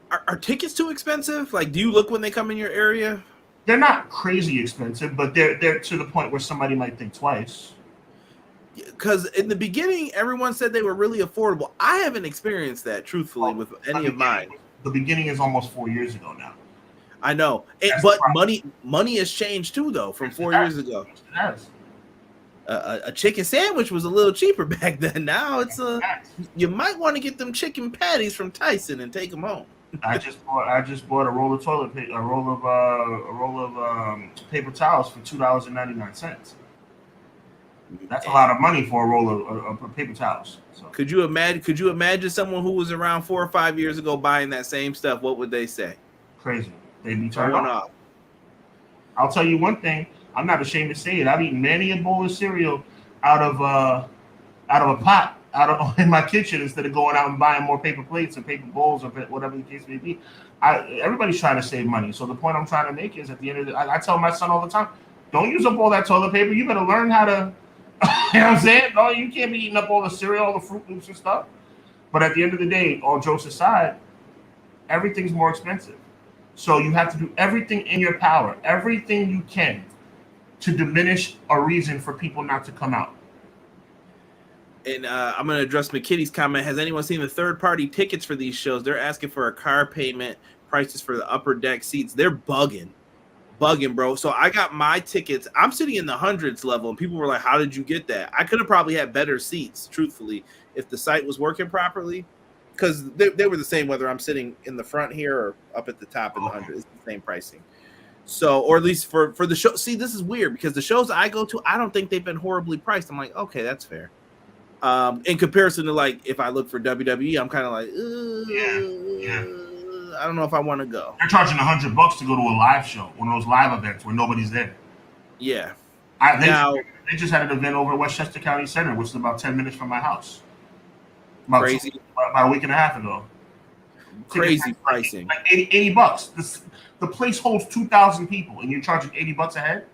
Are tickets too expensive? Like, do you look when they come in your area? They're not crazy expensive, but they're to the point where somebody might think twice. Because in the beginning, everyone said they were really affordable. I haven't experienced that, truthfully, with any of mine. The beginning is almost 4 years ago now. I know, but money has changed too, though, from 4 years ago. It has. A chicken sandwich was a little cheaper back then. Now it's you might want to get them chicken patties from Tyson and take them home. I just bought a roll of toilet paper, a roll of paper towels for $2.99. That's a lot of money for a roll of paper towels. So. Could you imagine someone who was around 4 or 5 years ago buying that same stuff? What would they say? Crazy. They'd be turned off. I'll tell you one thing. I'm not ashamed to say it. I've eaten many a bowl of cereal out of a pot in my kitchen instead of going out and buying more paper plates and paper bowls or whatever the case may be. Everybody's trying to save money. So the point I'm trying to make is at the end of the day, I tell my son all the time, don't use up all that toilet paper. You better learn how to, you know what I'm saying? No, you can't be eating up all the cereal, all the Fruit Loops and stuff. But at the end of the day, all jokes aside, everything's more expensive. So you have to do everything in your power, everything you can to diminish a reason for people not to come out. And I'm going to address McKitty's comment. Has anyone seen the third-party tickets for these shows? They're asking for a car payment, prices for the upper deck seats. They're bugging, bro. So I got my tickets. I'm sitting in the hundreds level, and people were like, how did you get that? I could have probably had better seats, truthfully, if the site was working properly. Because they were the same whether I'm sitting in the front here or up at the top in the hundreds. It's the same pricing. So, or at least for the show. See, this is weird because the shows I go to, I don't think they've been horribly priced. I'm like, okay, that's fair. In comparison to like if I look for WWE, I'm kind of like, I don't know if I want to go. They're charging $100 to go to a live show, one of those live events where nobody's there. Yeah. They just had an event over at Westchester County Center, which is about 10 minutes from my house. Crazy. About a week and a half ago. Crazy pricing. Like $80. The place holds 2,000 people, and you're charging $80 a head?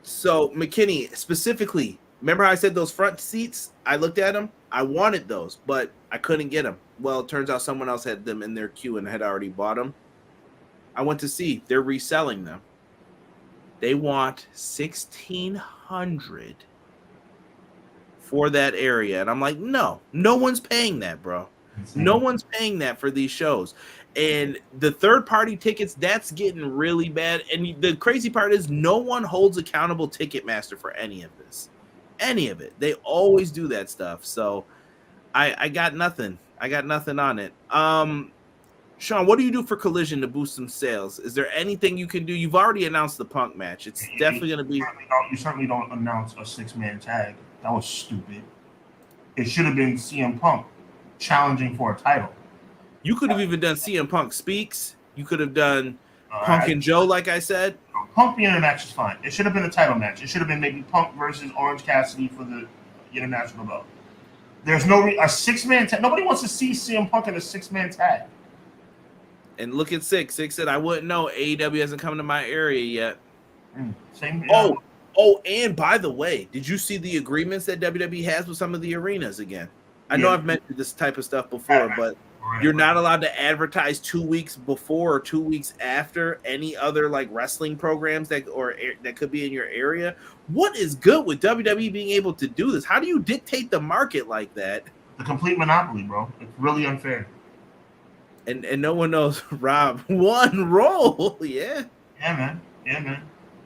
So, McKinney, specifically, remember how I said those front seats? I looked at them. I wanted those, but I couldn't get them. Well, it turns out someone else had them in their queue and had already bought them. I went to see. They're reselling them. They want $1,600 for that area. And I'm like, no one's paying that, bro. No one's paying that for these shows. And the third-party tickets, that's getting really bad. And the crazy part is no one holds accountable Ticketmaster for any of this. Any of it. They always do that stuff. So I got nothing. I got nothing on it. Sean, what do you do for Collision to boost some sales? Is there anything you can do? You've already announced the Punk match. It's definitely going to be... You certainly don't announce a 6-man tag. That was stupid. It should have been CM Punk challenging for a title. You could have even done CM Punk Speaks. You could have done Punk and Joe, like I said. Punk being in a match is fine. It should have been a title match. It should have been maybe Punk versus Orange Cassidy for the international belt. There's no a 6-man tag. Nobody wants to see CM Punk in a 6-man tag. And look at Six. Six said, I wouldn't know. AEW hasn't come to my area yet. Same. Oh, and by the way, did you see the agreements that WWE has with some of the arenas again? I know I've mentioned this type of stuff before, but you're not allowed to advertise 2 weeks before or 2 weeks after any other like wrestling programs that could be in your area. What is good with WWE being able to do this? How do you dictate the market like that? The complete monopoly, bro. It's really unfair. And no one knows. Rob, one roll, yeah. Yeah, man.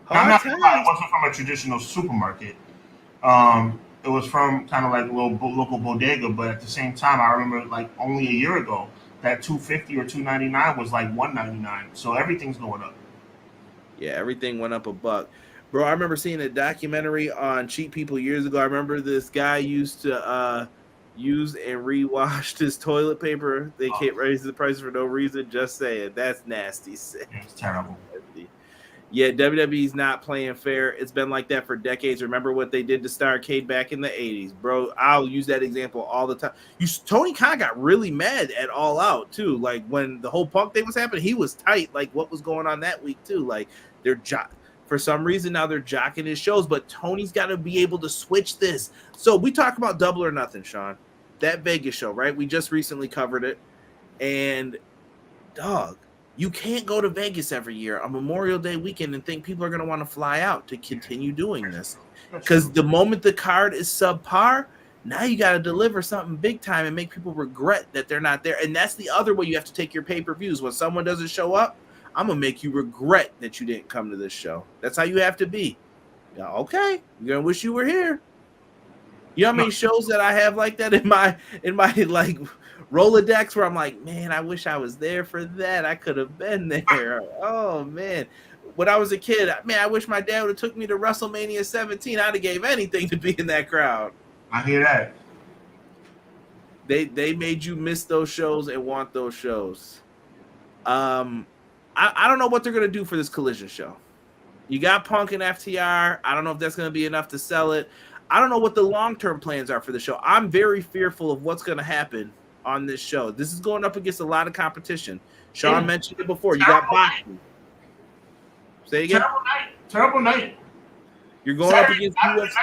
It wasn't from a traditional supermarket. It was from kind of like a little local bodega, but at the same time, I remember like only a year ago that $250 or $299 was like $199. So everything's going up. Yeah, everything went up $1. Bro, I remember seeing a documentary on Cheap People years ago. I remember this guy used to use and rewashed his toilet paper. They can't raise the price for no reason. Just saying, that's nasty. Yeah, it's terrible. Yeah, WWE's not playing fair. It's been like that for decades. Remember what they did to Starrcade back in the 80s, bro. I'll use that example all the time. Tony Khan got really mad at All Out, too. Like, when the whole Punk thing was happening, he was tight, like, what was going on that week, too. Like, For some reason now they're jocking his shows, but Tony's got to be able to switch this. So we talk about Double or Nothing, Sean. That Vegas show, right? We just recently covered it. And dog, you can't go to Vegas every year on Memorial Day weekend and think people are going to want to fly out to continue doing this. Because the moment the card is subpar, now you got to deliver something big time and make people regret that they're not there. And that's the other way you have to take your pay-per-views. When someone doesn't show up, I'm going to make you regret that you didn't come to this show. That's how you have to be. Yeah, okay, you're going to wish you were here. You know how many shows that I have like that in my like Rolodex where I'm like, man, I wish I was there for that. I could have been there. Oh, man. When I was a kid, man, I wish my dad would have took me to WrestleMania 17. I'd have gave anything to be in that crowd. I hear that. They made you miss those shows and want those shows. I don't know what they're going to do for this Collision show. You got Punk and FTR. I don't know if that's going to be enough to sell it. I don't know what the long-term plans are for the show. I'm very fearful of what's going to happen on this show. This is going up against a lot of competition. Sean mentioned it before. You got boxing. Say again. Terrible night. You're going up against UFC.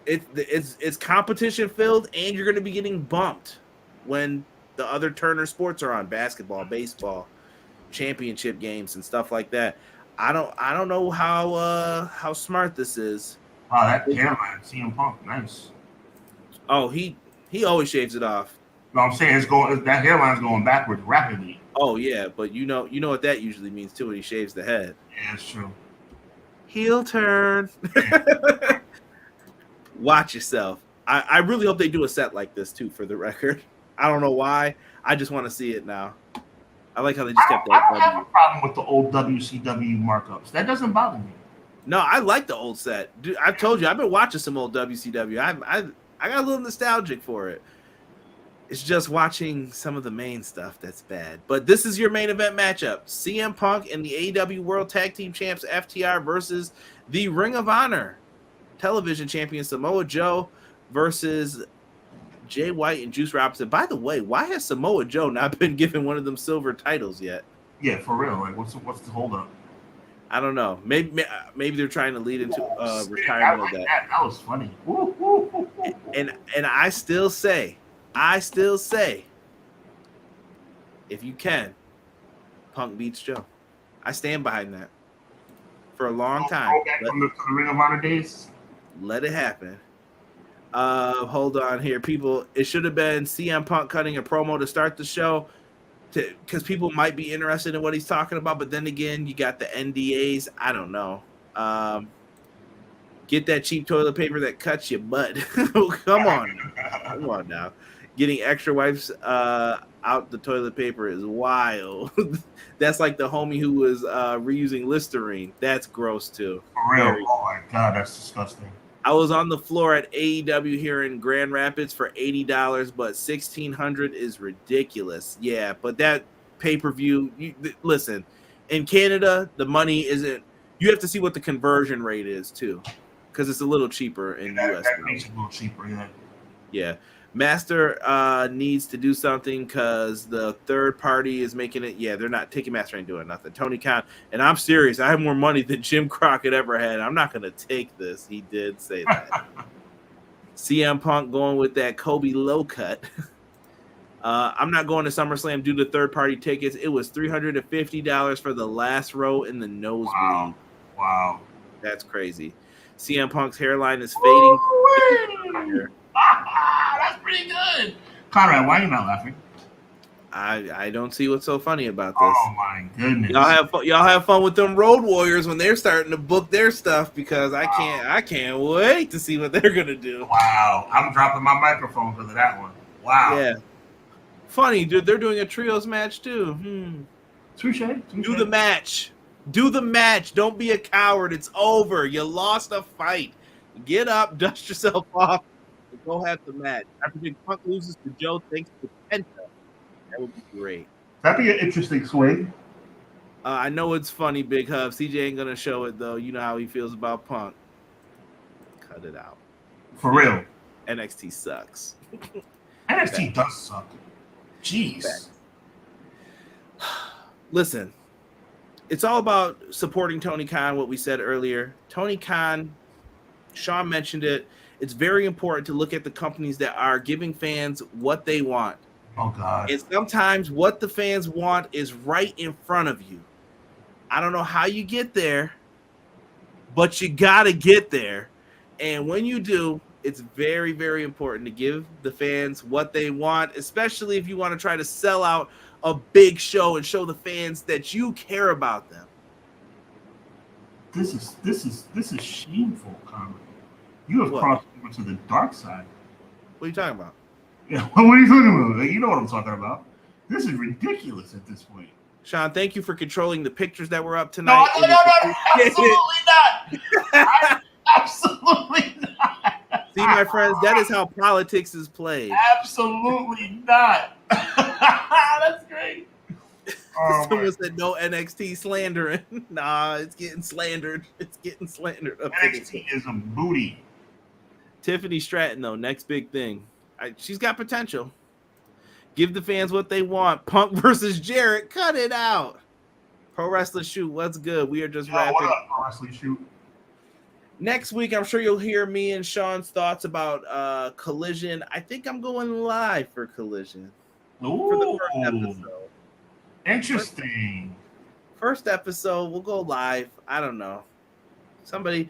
It's competition filled, and you're going to be getting bumped when the other Turner sports are on, basketball, baseball, championship games, and stuff like that. I don't know how smart this is. Oh, that hairline, CM Punk, nice. Oh, he always shaves it off. No, I'm saying that hairline's going backwards rapidly. Oh yeah, but you know what that usually means too when he shaves the head. Yeah, that's true. Heel turn. Watch yourself. I really hope they do a set like this too, for the record. I don't know why. I just want to see it now. I like how they just kept that. I don't have a problem with the old WCW markups. That doesn't bother me. No, I like the old set. Dude, I've told you, I've been watching some old WCW. I got a little nostalgic for it. It's just watching some of the main stuff that's bad. But this is your main event matchup. CM Punk and the AEW World Tag Team Champs FTR versus the Ring of Honor Television Champion Samoa Joe versus Jay White and Juice Robinson. By the way, why has Samoa Joe not been given one of them silver titles yet? Yeah, for real. Like, what's the holdup? I don't know. Maybe they're trying to lead into retirement of that. That was funny. And I still say, if you can, Punk beats Joe. I stand behind that. For a long time. From the Ring of Honor days. Let it happen. Hold on here, people. It should have been CM Punk cutting a promo to start the show, because people might be interested in what he's talking about. But then again, you got the NDAs. I don't know. Get that cheap toilet paper that cuts your butt. Come on now. Getting extra wipes out the toilet paper is wild. That's like the homie who was reusing Listerine. That's gross too. For real? Oh my god, that's disgusting. I was on the floor at AEW here in Grand Rapids for $80, but $1,600 is ridiculous. Yeah, but that pay-per-view, listen, in Canada, the money isn't, you have to see what the conversion rate is too, because it's a little cheaper in US. That makes it a little cheaper, yeah. Yeah. Master needs to do something because the third party is making it. Yeah, they're not. Ticketmaster ain't doing nothing. Tony Khan, and I'm serious. I have more money than Jim Crockett ever had. I'm not going to take this. He did say that. CM Punk going with that Kobe low cut. I'm not going to SummerSlam due to third party tickets. It was $350 for the last row in the nosebleed. Wow. That's crazy. CM Punk's hairline is fading. That's pretty good. Conrad, why are you not laughing? I don't see what's so funny about this. Oh my goodness! Y'all have fun with them Road Warriors when they're starting to book their stuff, because I can't wait to see what they're gonna do. Wow, I'm dropping my microphone because of that one. Wow. Yeah. Funny, dude. They're doing a trios match too. Touche. Do the match. Don't be a coward. It's over. You lost a fight. Get up, dust yourself off. Go have the match. After Big Punk loses to Joe thanks to Penta, that would be great. That'd be an interesting swing. I know it's funny, Big Hub. CJ ain't gonna show it though. You know how he feels about Punk. Cut it out. For real. NXT sucks. NXT does suck. Jeez. Listen, It's all about supporting Tony Khan, what we said earlier. Tony Khan, Sean mentioned it. It's very important to look at the companies that are giving fans what they want. Oh, God. And sometimes what the fans want is right in front of you. I don't know how you get there, but you got to get there. And when you do, it's very, very important to give the fans what they want, especially if you want to try to sell out a big show and show the fans that you care about them. This is shameful, Conrad. You have What? crossed over to the dark side. What are you talking about? Yeah, what are you talking about? You know what I'm talking about. This is ridiculous at this point. Sean, thank you for controlling the pictures that were up No, tonight. absolutely not. Absolutely not. See, my friends, that is how politics is played. Absolutely not. That's great. Oh, Someone said no NXT slandering. Nah, it's getting slandered. It's getting slandered. NXT is a booty. Tiffany Stratton, though, next big thing. She's got potential. Give the fans what they want. Punk versus Jarrett. Cut it out. Pro Wrestling Shoot. What's good? We are just wrapping. What up, Pro Wrestling Shoot? Next week, I'm sure you'll hear me and Sean's thoughts about Collision. I think I'm going live for Collision. Ooh, for the first episode. Interesting. First episode, we'll go live. I don't know. Somebody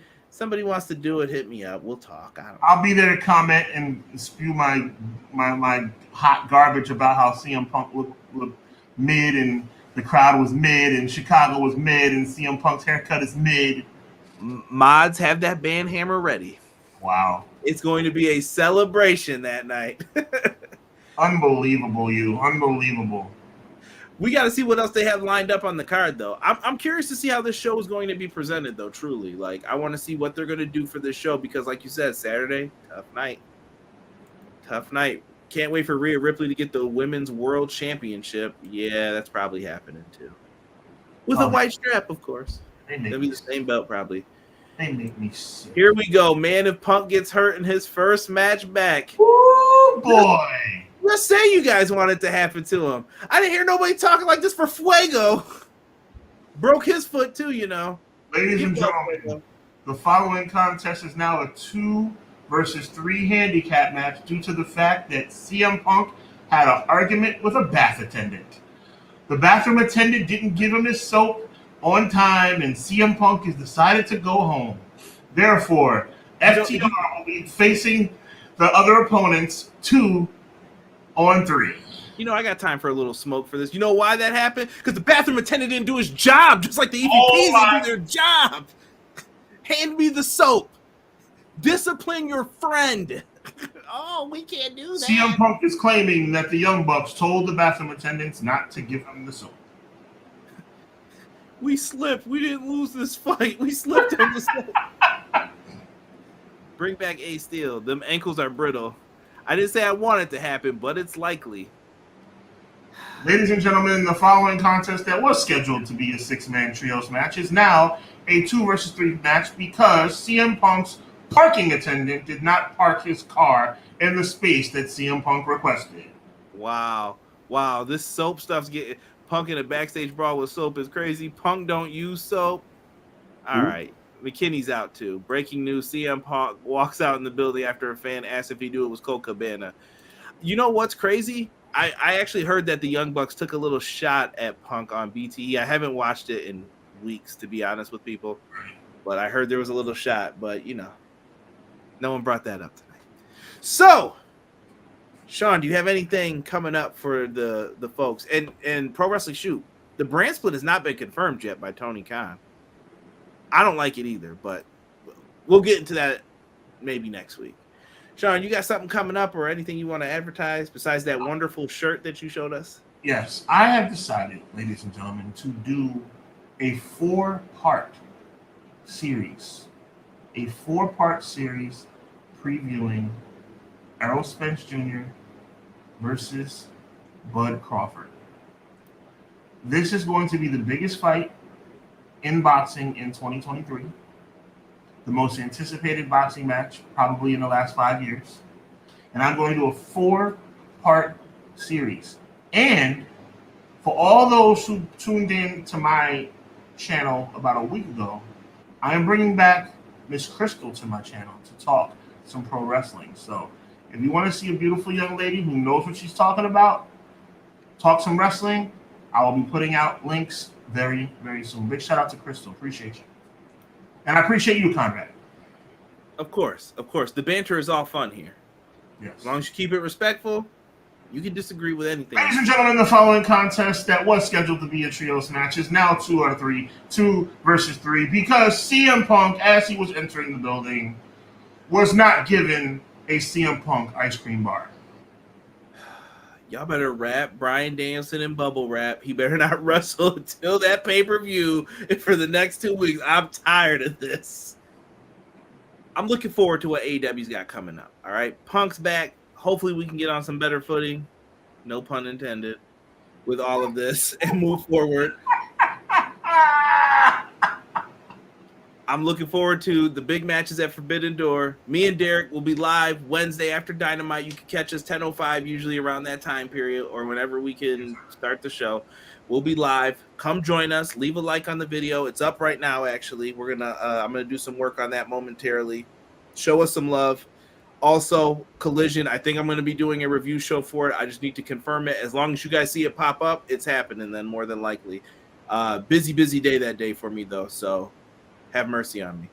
wants to do it, hit me up. We'll talk. I'll be there to comment and spew my hot garbage about how CM Punk looked mid and the crowd was mid and Chicago was mid and CM Punk's haircut is mid. Mods, have that band hammer ready. Wow. It's going to be a celebration that night. Unbelievable, you. Unbelievable. We got to see what else they have lined up on the card, though. I'm curious to see how this show is going to be presented, though, truly. Like, I want to see what they're going to do for this show because, like you said, Saturday, tough night. Tough night. Can't wait for Rhea Ripley to get the Women's World Championship. Yeah, that's probably happening, too. With a white strap, of course. It'll be the same belt, probably. They make me sick. Here we go. Man, if Punk gets hurt in his first match back. Oh, boy. Let's say you guys want it to happen to him. I didn't hear nobody talking like this for Fuego. Broke his foot too, you know. Ladies and gentlemen, the following contest is now a 2 versus 3 handicap match due to the fact that CM Punk had an argument with a bath attendant. The bathroom attendant didn't give him his soap on time, and CM Punk has decided to go home. Therefore, FTR will be facing the other opponents 2 on 3. You know, I got time for a little smoke for this. You know why that happened? Because the bathroom attendant didn't do his job, just like the EVPs didn't do their job. Hand me the soap. Discipline your friend. Oh, we can't do that. CM Punk is claiming that the Young Bucks told the bathroom attendants not to give him the soap. We slipped. We didn't lose this fight. We slipped on the soap. Bring back Ace Steel. Them ankles are brittle. I didn't say I want it to happen, but it's likely. Ladies and gentlemen, the following contest that was scheduled to be a 6-man trios match is now a 2 versus 3 match because CM Punk's parking attendant did not park his car in the space that CM Punk requested. Wow. This soap stuff's getting... Punk in a backstage brawl with soap is crazy. Punk don't use soap. All right. McKinney's out too. Breaking news: CM Punk walks out in the building after a fan asked if he knew it was Colt Cabana. You know what's crazy? I actually heard that the Young Bucks took a little shot at Punk on BTE. I haven't watched it in weeks, to be honest with people, but I heard there was a little shot. But you know, no one brought that up tonight. So, Sean, do you have anything coming up for the folks? And Pro Wrestling Shoot, the brand split has not been confirmed yet by Tony Khan. I don't like it either, but we'll get into that maybe next week. Sean, you got something coming up or anything you want to advertise besides that wonderful shirt that you showed us? Yes, I have decided, ladies and gentlemen, to do a 4-part series. A 4-part series previewing Errol Spence Jr. versus Bud Crawford. This is going to be the biggest fight in boxing in 2023. The most anticipated boxing match probably in the last 5 years. And I'm going to do a 4-part series. And for all those who tuned in to my channel about a week ago, I am bringing back Miss Crystal to my channel to talk some pro wrestling. So if you want to see a beautiful young lady who knows what she's talking about, talk some wrestling, I will be putting out links very, very soon. Big shout out to Crystal. Appreciate you. And I appreciate you, Conrad. Of course. The banter is all fun here. Yes. As long as you keep it respectful, you can disagree with anything. Ladies and gentlemen, the following contest that was scheduled to be a trios match is now 2 out of 3, 2 versus 3, because CM Punk, as he was entering the building, was not given a CM Punk ice cream bar. Y'all better wrap Bryan Danielson in bubble wrap. He better not wrestle until that pay-per-view for the next 2 weeks. I'm tired of this. I'm looking forward to what AEW's got coming up. All right, Punk's back. Hopefully we can get on some better footing, no pun intended, with all of this and move forward. I'm looking forward to the big matches at Forbidden Door. Me and Derek will be live Wednesday after Dynamite. You can catch us 10:05, usually around that time period, or whenever we can start the show. We'll be live. Come join us. Leave a like on the video. It's up right now, actually. I'm gonna do some work on that momentarily. Show us some love. Also, Collision, I think I'm going to be doing a review show for it. I just need to confirm it. As long as you guys see it pop up, it's happening then, more than likely. Busy day that day for me, though, so have mercy on me.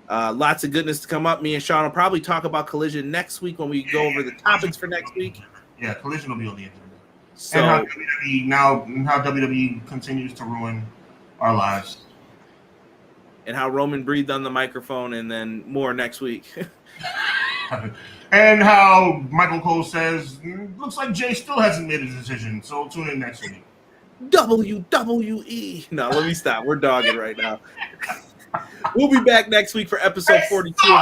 Lots of goodness to come up. Me and Sean will probably talk about Collision next week when we go over the topics for next week. Yeah, Collision will be on the agenda. So, and how WWE continues to ruin our lives. And how Roman breathed on the microphone, and then more next week. And how Michael Cole says, looks like Jay still hasn't made a decision, so tune in next week. WWE. No, let me stop. We're dogging right now. We'll be back next week for episode 42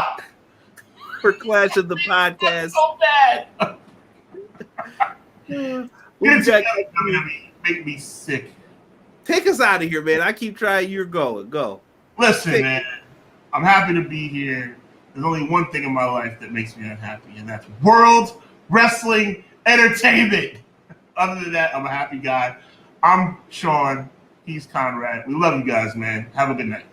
for Clash of the Podcast. So bad. We'll be back. Make me sick. Take us out of here, man. I keep trying. You're going. Go. Listen, man. I'm happy to be here. There's only one thing in my life that makes me unhappy, and that's World Wrestling Entertainment. Other than that, I'm a happy guy. I'm Sean. He's Conrad. We love you guys, man. Have a good night.